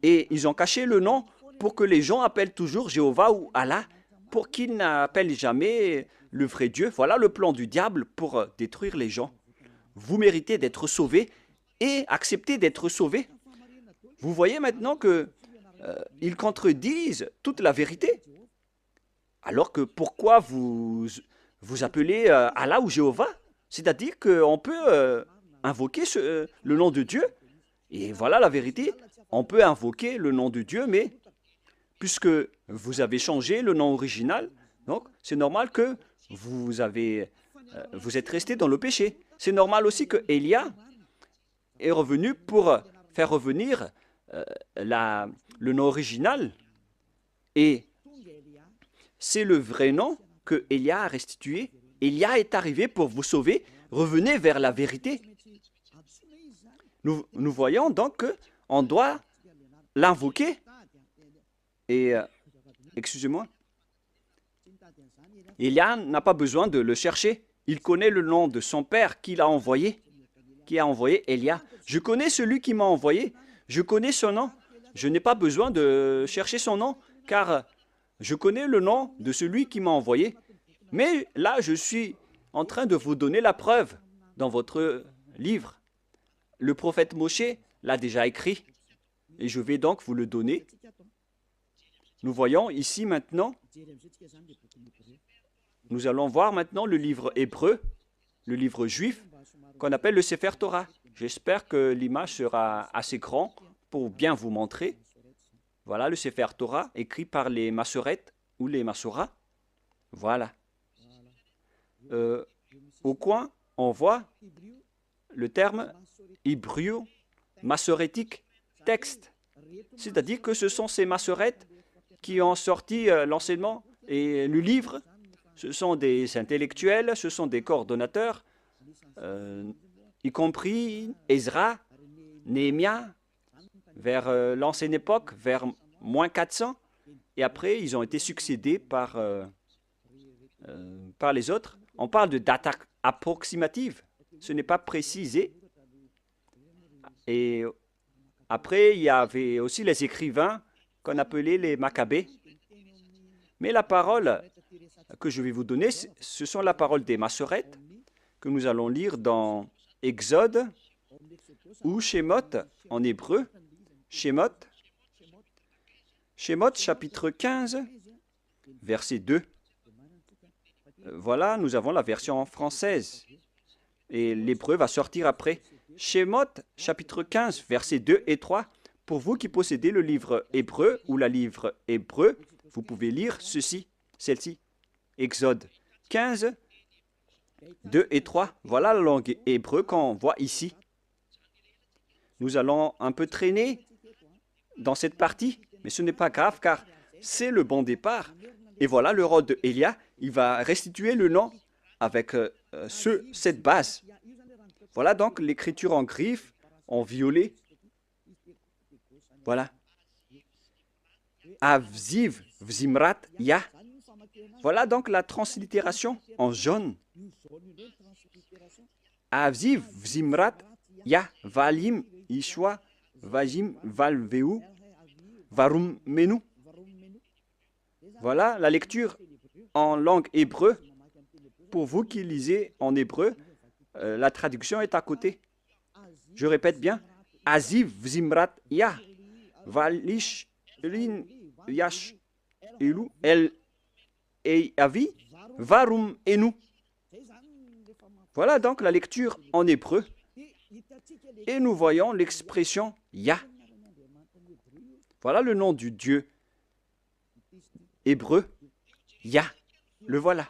et ils ont caché le nom pour que les gens appellent toujours Jéhovah ou Allah, pour qu'ils n'appellent jamais le vrai Dieu. Voilà le plan du diable pour détruire les gens. Vous méritez d'être sauvés et accepter d'être sauvés. Vous voyez maintenant qu'ils contredisent toute la vérité. Alors que pourquoi vous appelez Allah ou Jéhovah? C'est-à-dire qu'on peut invoquer le nom de Dieu. Et voilà la vérité. On peut invoquer le nom de Dieu, mais puisque vous avez changé le nom original, donc c'est normal que vous êtes resté dans le péché. C'est normal aussi que Élia est revenu pour faire revenir le nom original. Et c'est le vrai nom que Élia a restitué. Élia est arrivé pour vous sauver. Revenez vers la vérité. Nous voyons donc qu'on doit l'invoquer. Et, excusez-moi, Élia n'a pas besoin de le chercher. Il connaît le nom de son père qui a envoyé Élia. Je connais celui qui m'a envoyé. Je connais son nom. Je n'ai pas besoin de chercher son nom, car je connais le nom de celui qui m'a envoyé. Mais là, je suis en train de vous donner la preuve dans votre livre. Le prophète Moshe l'a déjà écrit et je vais donc vous le donner. Nous voyons ici maintenant, nous allons voir maintenant le livre hébreu, le livre juif, qu'on appelle le Sefer Torah. J'espère que l'image sera assez grande pour bien vous montrer. Voilà le Sefer Torah écrit par les Massorètes ou les Massorats. Voilà. Au coin, on voit le terme hébreu massorétique texte. C'est-à-dire que ce sont ces massorètes qui ont sorti l'enseignement et le livre. Ce sont des intellectuels, ce sont des coordonnateurs, y compris Ezra, Néhémia, vers l'ancienne époque, vers moins 400. Et après, ils ont été succédés par les autres. On parle de date approximative. Ce n'est pas précisé. Et après, il y avait aussi les écrivains qu'on appelait les Maccabées. Mais la parole que je vais vous donner, ce sont la parole des Massorètes que nous allons lire dans Exode ou Shemot en hébreu. Shemot chapitre 15, verset 2. Voilà, nous avons la version française. Et l'hébreu va sortir après. Shemot, chapitre 15, versets 2 et 3. Pour vous qui possédez le livre hébreu ou la livre hébreu, vous pouvez lire celle-ci. Exode 15, 2 et 3. Voilà la langue hébreu qu'on voit ici. Nous allons un peu traîner dans cette partie, mais ce n'est pas grave car c'est le bon départ. Et voilà le rôle de Elia, il va restituer le nom avec cette base. Voilà donc l'écriture en griffe, en violet. Voilà. Avziv, Vzimrat, Ya. Voilà donc la translittération en jaune. Avziv, Vzimrat, Ya, Valim, Ishwa, Vajim, Valveu, Varum, Menu. Voilà la lecture en langue hébreu. Pour vous qui lisez en hébreu, la traduction est à côté. Je répète bien. Aziv, Vzimrat, Ya, Valish, Lin, Yash, Elu, El, Avi, Varum, Enu. Voilà donc la lecture en hébreu. Et nous voyons l'expression Ya. Voilà le nom du Dieu hébreu. Ya. Le voilà.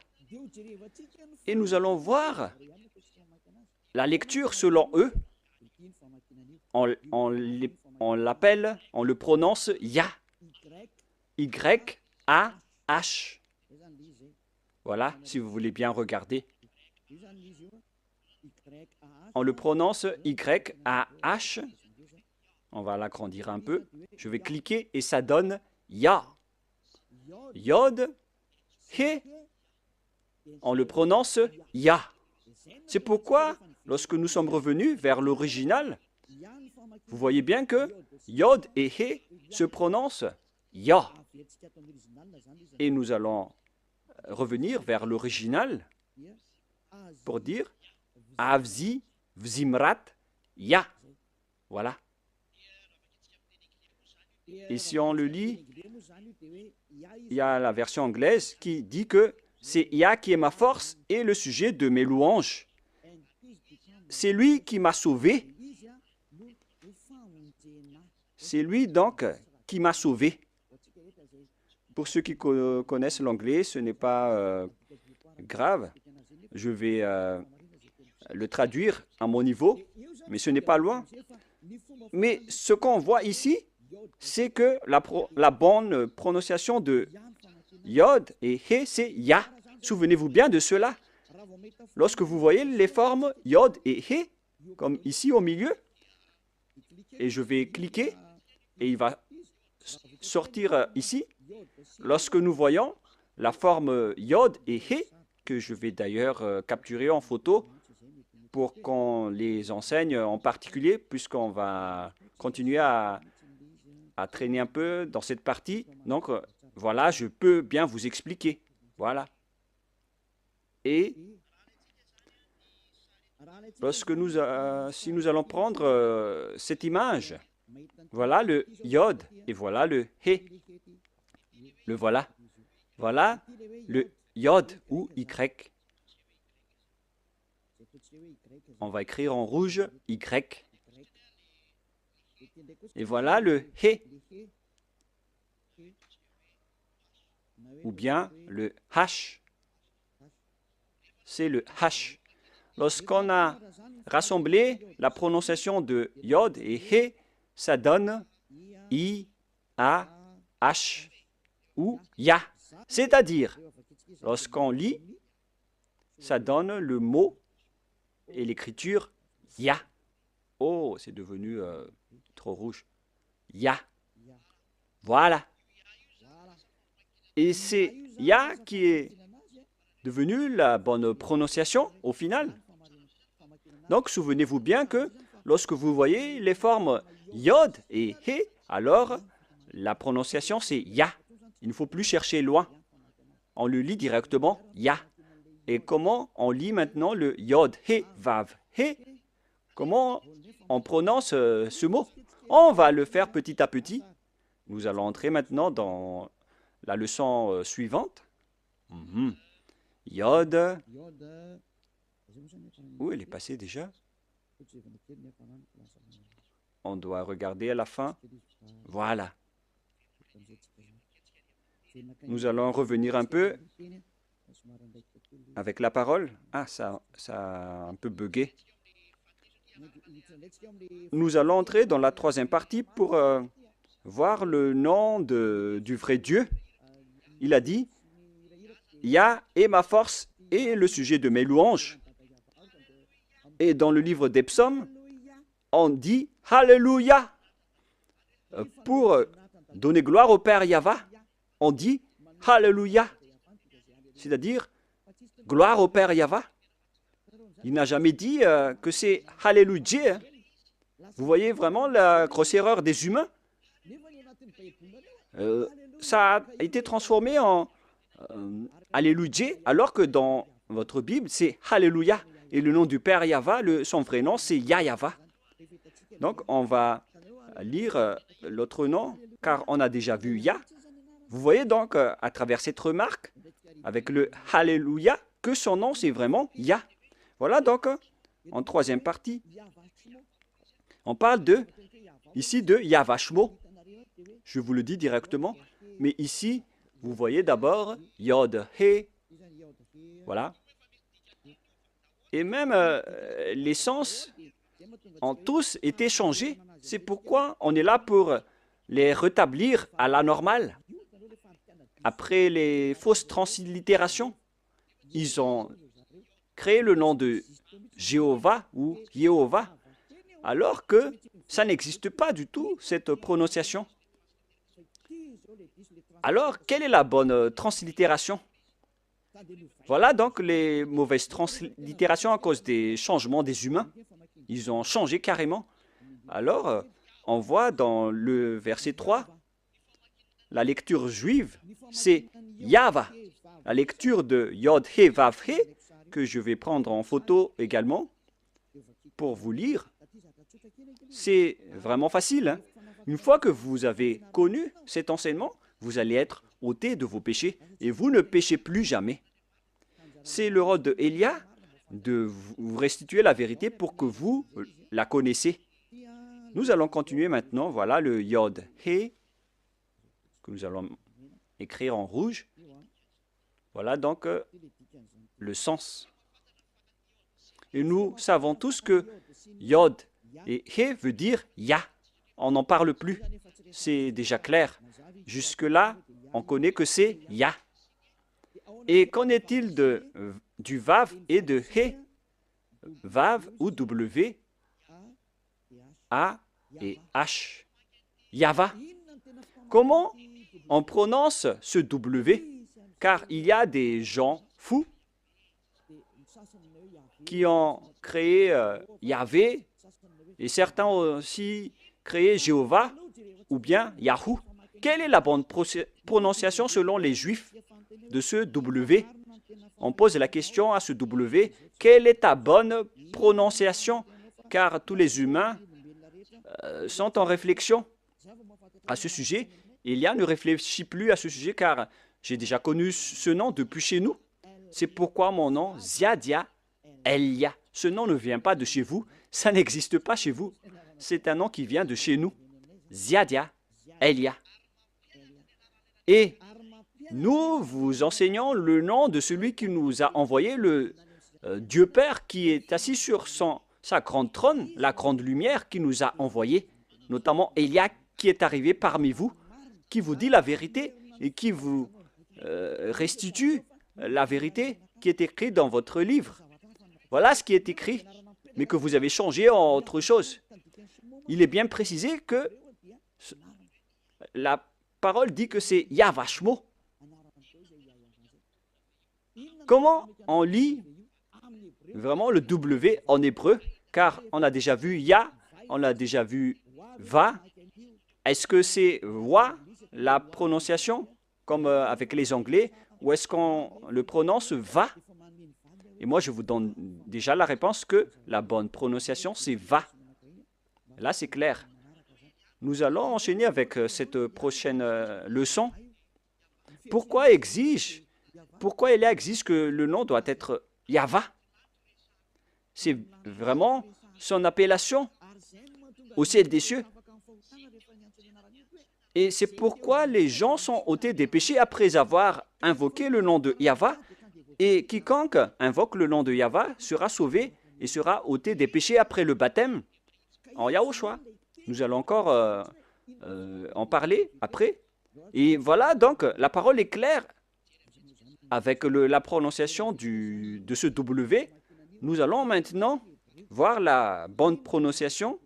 Et nous allons voir la lecture selon eux. On l'appelle, on le prononce Ya. Y-A-H. Voilà, si vous voulez bien regarder. On le prononce Y-A-H. On va l'agrandir un peu. Je vais cliquer et ça donne Ya. Yod, He. On le prononce Ya. C'est pourquoi, lorsque nous sommes revenus vers l'original, vous voyez bien que Yod et He se prononcent Ya. Et nous allons revenir vers l'original pour dire Avzi, Vzimrat, Ya. Voilà. Et si on le lit, il y a la version anglaise qui dit que c'est Ya qui est ma force et le sujet de mes louanges. C'est lui qui m'a sauvé. C'est lui donc qui m'a sauvé. Pour ceux qui connaissent l'anglais, ce n'est pas grave. Je vais le traduire à mon niveau, mais ce n'est pas loin. Mais ce qu'on voit ici, c'est que la bonne prononciation de Yod et He, c'est Ya. Souvenez-vous bien de cela. Lorsque vous voyez les formes Yod et He, comme ici au milieu, et je vais cliquer, et il va sortir ici. Lorsque nous voyons la forme Yod et He, que je vais d'ailleurs capturer en photo pour qu'on les enseigne en particulier, puisqu'on va continuer à traîner un peu dans cette partie. Donc, voilà, je peux bien vous expliquer. Voilà. Et lorsque si nous allons prendre cette image, voilà le Yod et voilà le He. Le voilà. Voilà le Yod ou Y. On va écrire en rouge Y. Et voilà le He. Ou bien le H. C'est le H. Lorsqu'on a rassemblé la prononciation de Yod et He, ça donne I, A, H ou Ya. C'est-à-dire, lorsqu'on lit, ça donne le mot et l'écriture Ya. Oh, c'est devenu trop rouge. Ya. Voilà. Et c'est Ya qui est devenu la bonne prononciation au final. Donc, souvenez-vous bien que lorsque vous voyez les formes Yod et He, alors la prononciation c'est Ya. Il ne faut plus chercher loin. On le lit directement Ya. Et comment on lit maintenant le Yod, He, Vav, He? Comment on prononce ce mot? On va le faire petit à petit. Nous allons entrer maintenant dans la leçon suivante. Yod. Où elle est passée déjà? On doit regarder à la fin. Voilà. Nous allons revenir un peu avec la parole. Ah, ça a un peu bugué. Nous allons entrer dans la troisième partie pour voir le nom du vrai Dieu. Il a dit, Yah est ma force et le sujet de mes louanges. Et dans le livre des psaumes, on dit Alléluia. Pour donner gloire au Père Yahva, on dit Alléluia. C'est-à-dire gloire au Père Yahva. Il n'a jamais dit que c'est Alléluia. Vous voyez vraiment la grosse erreur des humains. Ça a été transformé en Alléluia, alors que dans votre Bible, c'est Alléluia. Et le nom du Père Yahva, son vrai nom, c'est Yahva. Donc, on va lire l'autre nom, car on a déjà vu Yah. Vous voyez donc, à travers cette remarque, avec le Alléluia, que son nom, c'est vraiment Yah. Voilà donc, en troisième partie, on parle ici de Yahva Shmo. Je vous le dis directement, mais ici, vous voyez d'abord Yod, He. Voilà. Et même les sens ont tous été changés. C'est pourquoi on est là pour les rétablir à la normale. Après les fausses translittérations, ils ont créé le nom de Jéhovah ou Yehovah, alors que ça n'existe pas du tout, cette prononciation. Alors, quelle est la bonne translittération? Voilà donc les mauvaises translittérations à cause des changements des humains. Ils ont changé carrément. Alors, on voit dans le verset 3, la lecture juive, c'est Yahva. La lecture de Yod He Vav He, que je vais prendre en photo également pour vous lire, c'est vraiment facile. Hein? Une fois que vous avez connu cet enseignement, vous allez être ôté de vos péchés et vous ne péchez plus jamais. C'est le rôle de Elia de vous restituer la vérité pour que vous la connaissez. Nous allons continuer maintenant. Voilà le Yod He que nous allons écrire en rouge. Voilà donc le sens. Et nous savons tous que Yod et He veut dire Yah. On n'en parle plus. C'est déjà clair. Jusque-là, on connaît que c'est Yah. Et qu'en est-il du Vav et de He? Vav ou W, A et H. Yahva. Comment on prononce ce W? Car il y a des gens fous qui ont créé Yahvé et certains ont aussi créé Jéhovah ou bien Yahou. Quelle est la bonne prononciation selon les Juifs de ce W? On pose la question à ce W, quelle est ta bonne prononciation? Car tous les humains sont en réflexion à ce sujet. Elia ne réfléchit plus à ce sujet car j'ai déjà connu ce nom depuis chez nous. C'est pourquoi mon nom, Ziadia Elia. Ce nom ne vient pas de chez vous, ça n'existe pas chez vous. C'est un nom qui vient de chez nous. Ziadia Elia. Et nous vous enseignons le nom de celui qui nous a envoyé, le Dieu Père qui est assis sur sa grande trône, la grande lumière qui nous a envoyé, notamment Elia qui est arrivé parmi vous, qui vous dit la vérité et qui vous restitue la vérité qui est écrite dans votre livre. Voilà ce qui est écrit, mais que vous avez changé en autre chose. Il est bien précisé que la parole dit que c'est Yahva Shmo. Comment on lit vraiment le W en hébreu? Car on a déjà vu Yah, on a déjà vu Va. Est-ce que c'est Wa, la prononciation, comme avec les Anglais, ou est-ce qu'on le prononce Va? Et moi, je vous donne déjà la réponse que la bonne prononciation, c'est Va. Là, c'est clair. Nous allons enchaîner avec cette prochaine leçon. Pourquoi Elia exige que le nom doit être Yahva? C'est vraiment son appellation. au ciel des cieux. Et c'est pourquoi les gens sont ôtés des péchés après avoir invoqué le nom de Yahva. Et quiconque invoque le nom de Yahva sera sauvé et sera ôté des péchés après le baptême en Yahushua. Nous allons encore en parler après. Et voilà, donc, la parole est claire. Avec la prononciation de ce W, nous allons maintenant voir la bonne prononciation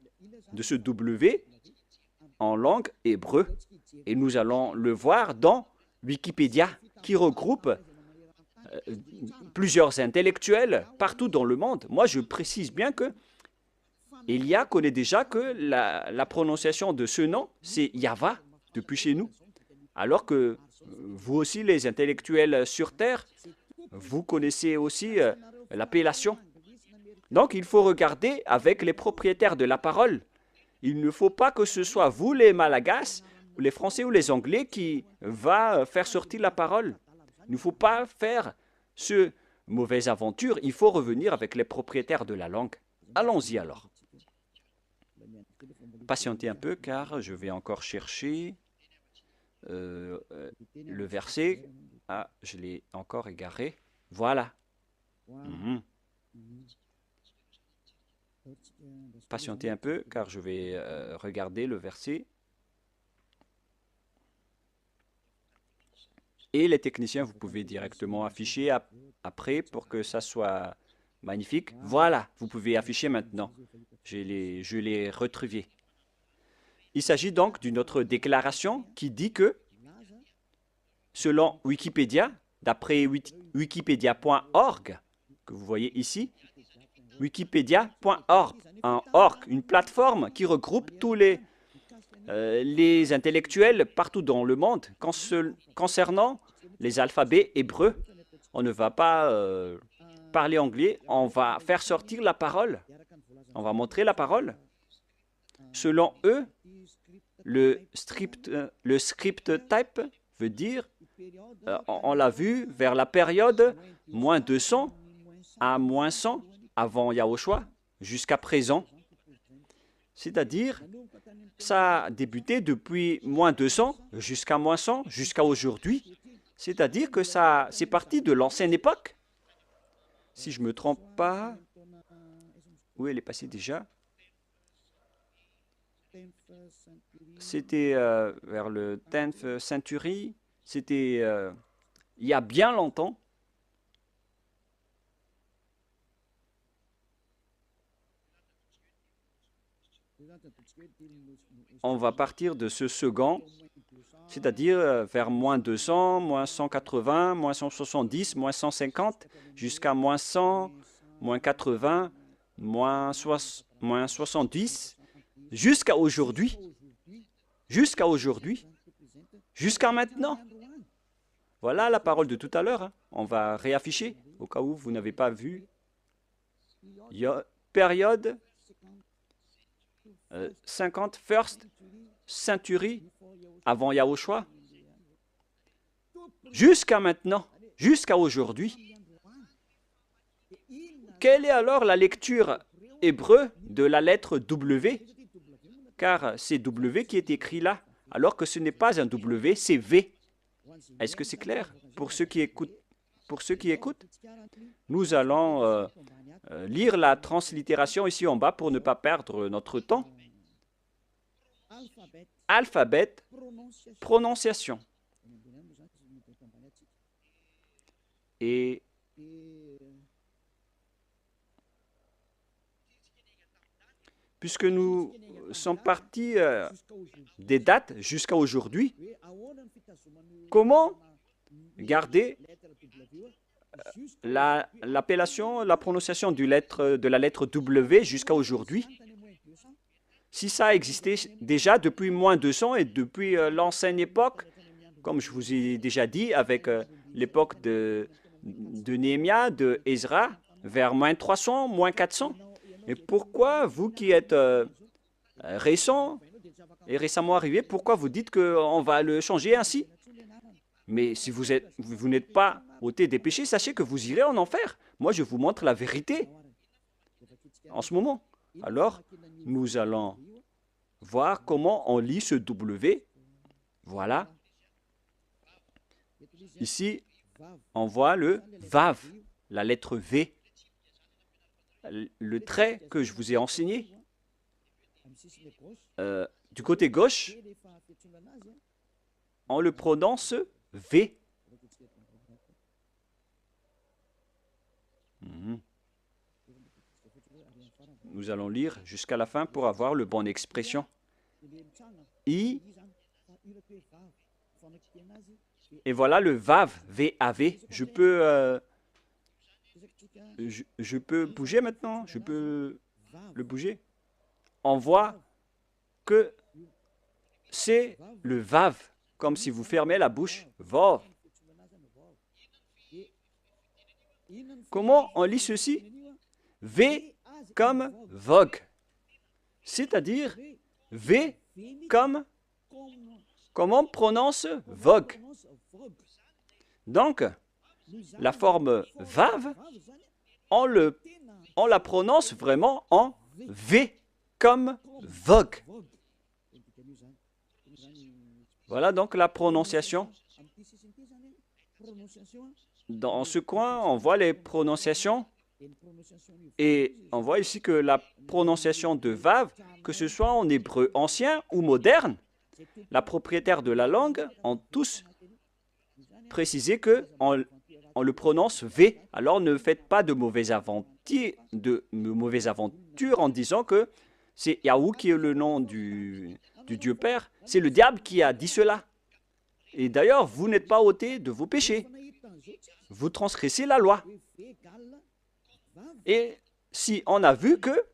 de ce W en langue hébreu. Et nous allons le voir dans Wikipédia, qui regroupe plusieurs intellectuels partout dans le monde. Moi, je précise bien que Elia connaît déjà que la prononciation de ce nom, c'est Yahva, depuis chez nous. Alors que vous aussi, les intellectuels sur Terre, vous connaissez aussi l'appellation. Donc, il faut regarder avec les propriétaires de la parole. Il ne faut pas que ce soit vous, les Malagasy, les Français ou les Anglais, qui va faire sortir la parole. Il ne faut pas faire ce mauvaise aventure. Il faut revenir avec les propriétaires de la langue. Allons-y alors. Patientez un peu, car je vais encore chercher le verset. Ah, je l'ai encore égaré. Voilà. Patientez un peu, car je vais regarder le verset. Et les techniciens, vous pouvez directement afficher après pour que ça soit magnifique. Voilà, vous pouvez afficher maintenant. Je l'ai retrouvé. Il s'agit donc d'une autre déclaration qui dit que, selon Wikipédia, d'après wikipedia.org, que vous voyez ici, wikipedia.org, une plateforme qui regroupe tous les intellectuels partout dans le monde concernant les alphabets hébreux. On ne va pas parler anglais, on va faire sortir la parole, on va montrer la parole. Selon eux, le script type veut dire, on l'a vu, vers la période moins 200 à moins 100 avant Yahushua jusqu'à présent. C'est-à-dire, ça a débuté depuis moins 200 jusqu'à moins 100, jusqu'à aujourd'hui. C'est-à-dire que c'est parti de l'ancienne époque. Si je ne me trompe pas, où elle est passée déjà? C'était vers le 10th century. C'était il y a bien longtemps. On va partir de ce second, c'est-à-dire vers moins 200, moins 180, moins 170, moins 150, jusqu'à moins 100, moins 80, moins 70, jusqu'à aujourd'hui, jusqu'à maintenant. Voilà la parole de tout à l'heure. On va réafficher, au cas où vous n'avez pas vu. Période 50 first century avant Yahushua, jusqu'à maintenant, jusqu'à aujourd'hui. Quelle est alors la lecture hébreu de la lettre W? Car c'est W qui est écrit là, alors que ce n'est pas un W, c'est V. Est-ce que c'est clair pour ceux qui écoutent? Nous allons lire la translittération ici en bas pour ne pas perdre notre temps. Alphabet, prononciation. Et puisque nous sommes partis des dates jusqu'à aujourd'hui, comment garder l'appellation, la prononciation de la lettre W jusqu'à aujourd'hui? Si ça existait déjà depuis moins 200 et depuis l'ancienne époque, comme je vous ai déjà dit, avec l'époque de Néhémie, de Ezra, vers moins 300, moins 400. Et pourquoi, vous qui êtes récents et récemment arrivés, pourquoi vous dites qu'on va le changer ainsi? Mais si vous n'êtes pas ôté des péchés, sachez que vous irez en enfer. Moi, je vous montre la vérité en ce moment. Alors, nous allons voir comment on lit ce W. Voilà. Ici, on voit le Vav, la lettre V. Le trait que je vous ai enseigné, du côté gauche, on le prononce V. Nous allons lire jusqu'à la fin pour avoir le bonne expression. I. Et voilà le Vav, V-A-V. Je peux bouger maintenant? Je peux le bouger? On voit que c'est le Vav, comme si vous fermez la bouche. Vav. Comment on lit ceci? V comme vogue, c'est-à-dire V comme, comment on prononce vogue. Donc, la forme Vav, on la prononce vraiment en V comme vogue. Voilà donc la prononciation. Dans ce coin, on voit les prononciations. Et on voit ici que la prononciation de Vav, que ce soit en hébreu ancien ou moderne, la propriétaire de la langue ont tous précisé qu'on le prononce V. Alors ne faites pas de mauvaises aventures en disant que c'est Yahou qui est le nom du Dieu Père. C'est le diable qui a dit cela. Et d'ailleurs, vous n'êtes pas ôté de vos péchés. Vous transgressez la loi. Et si on a vu que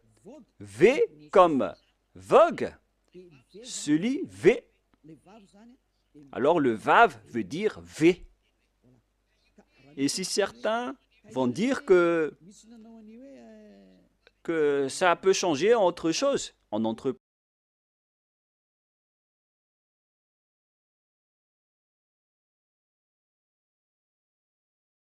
V comme vogue se lit V, alors le Vav veut dire V. Et si certains vont dire que ça peut changer en autre chose,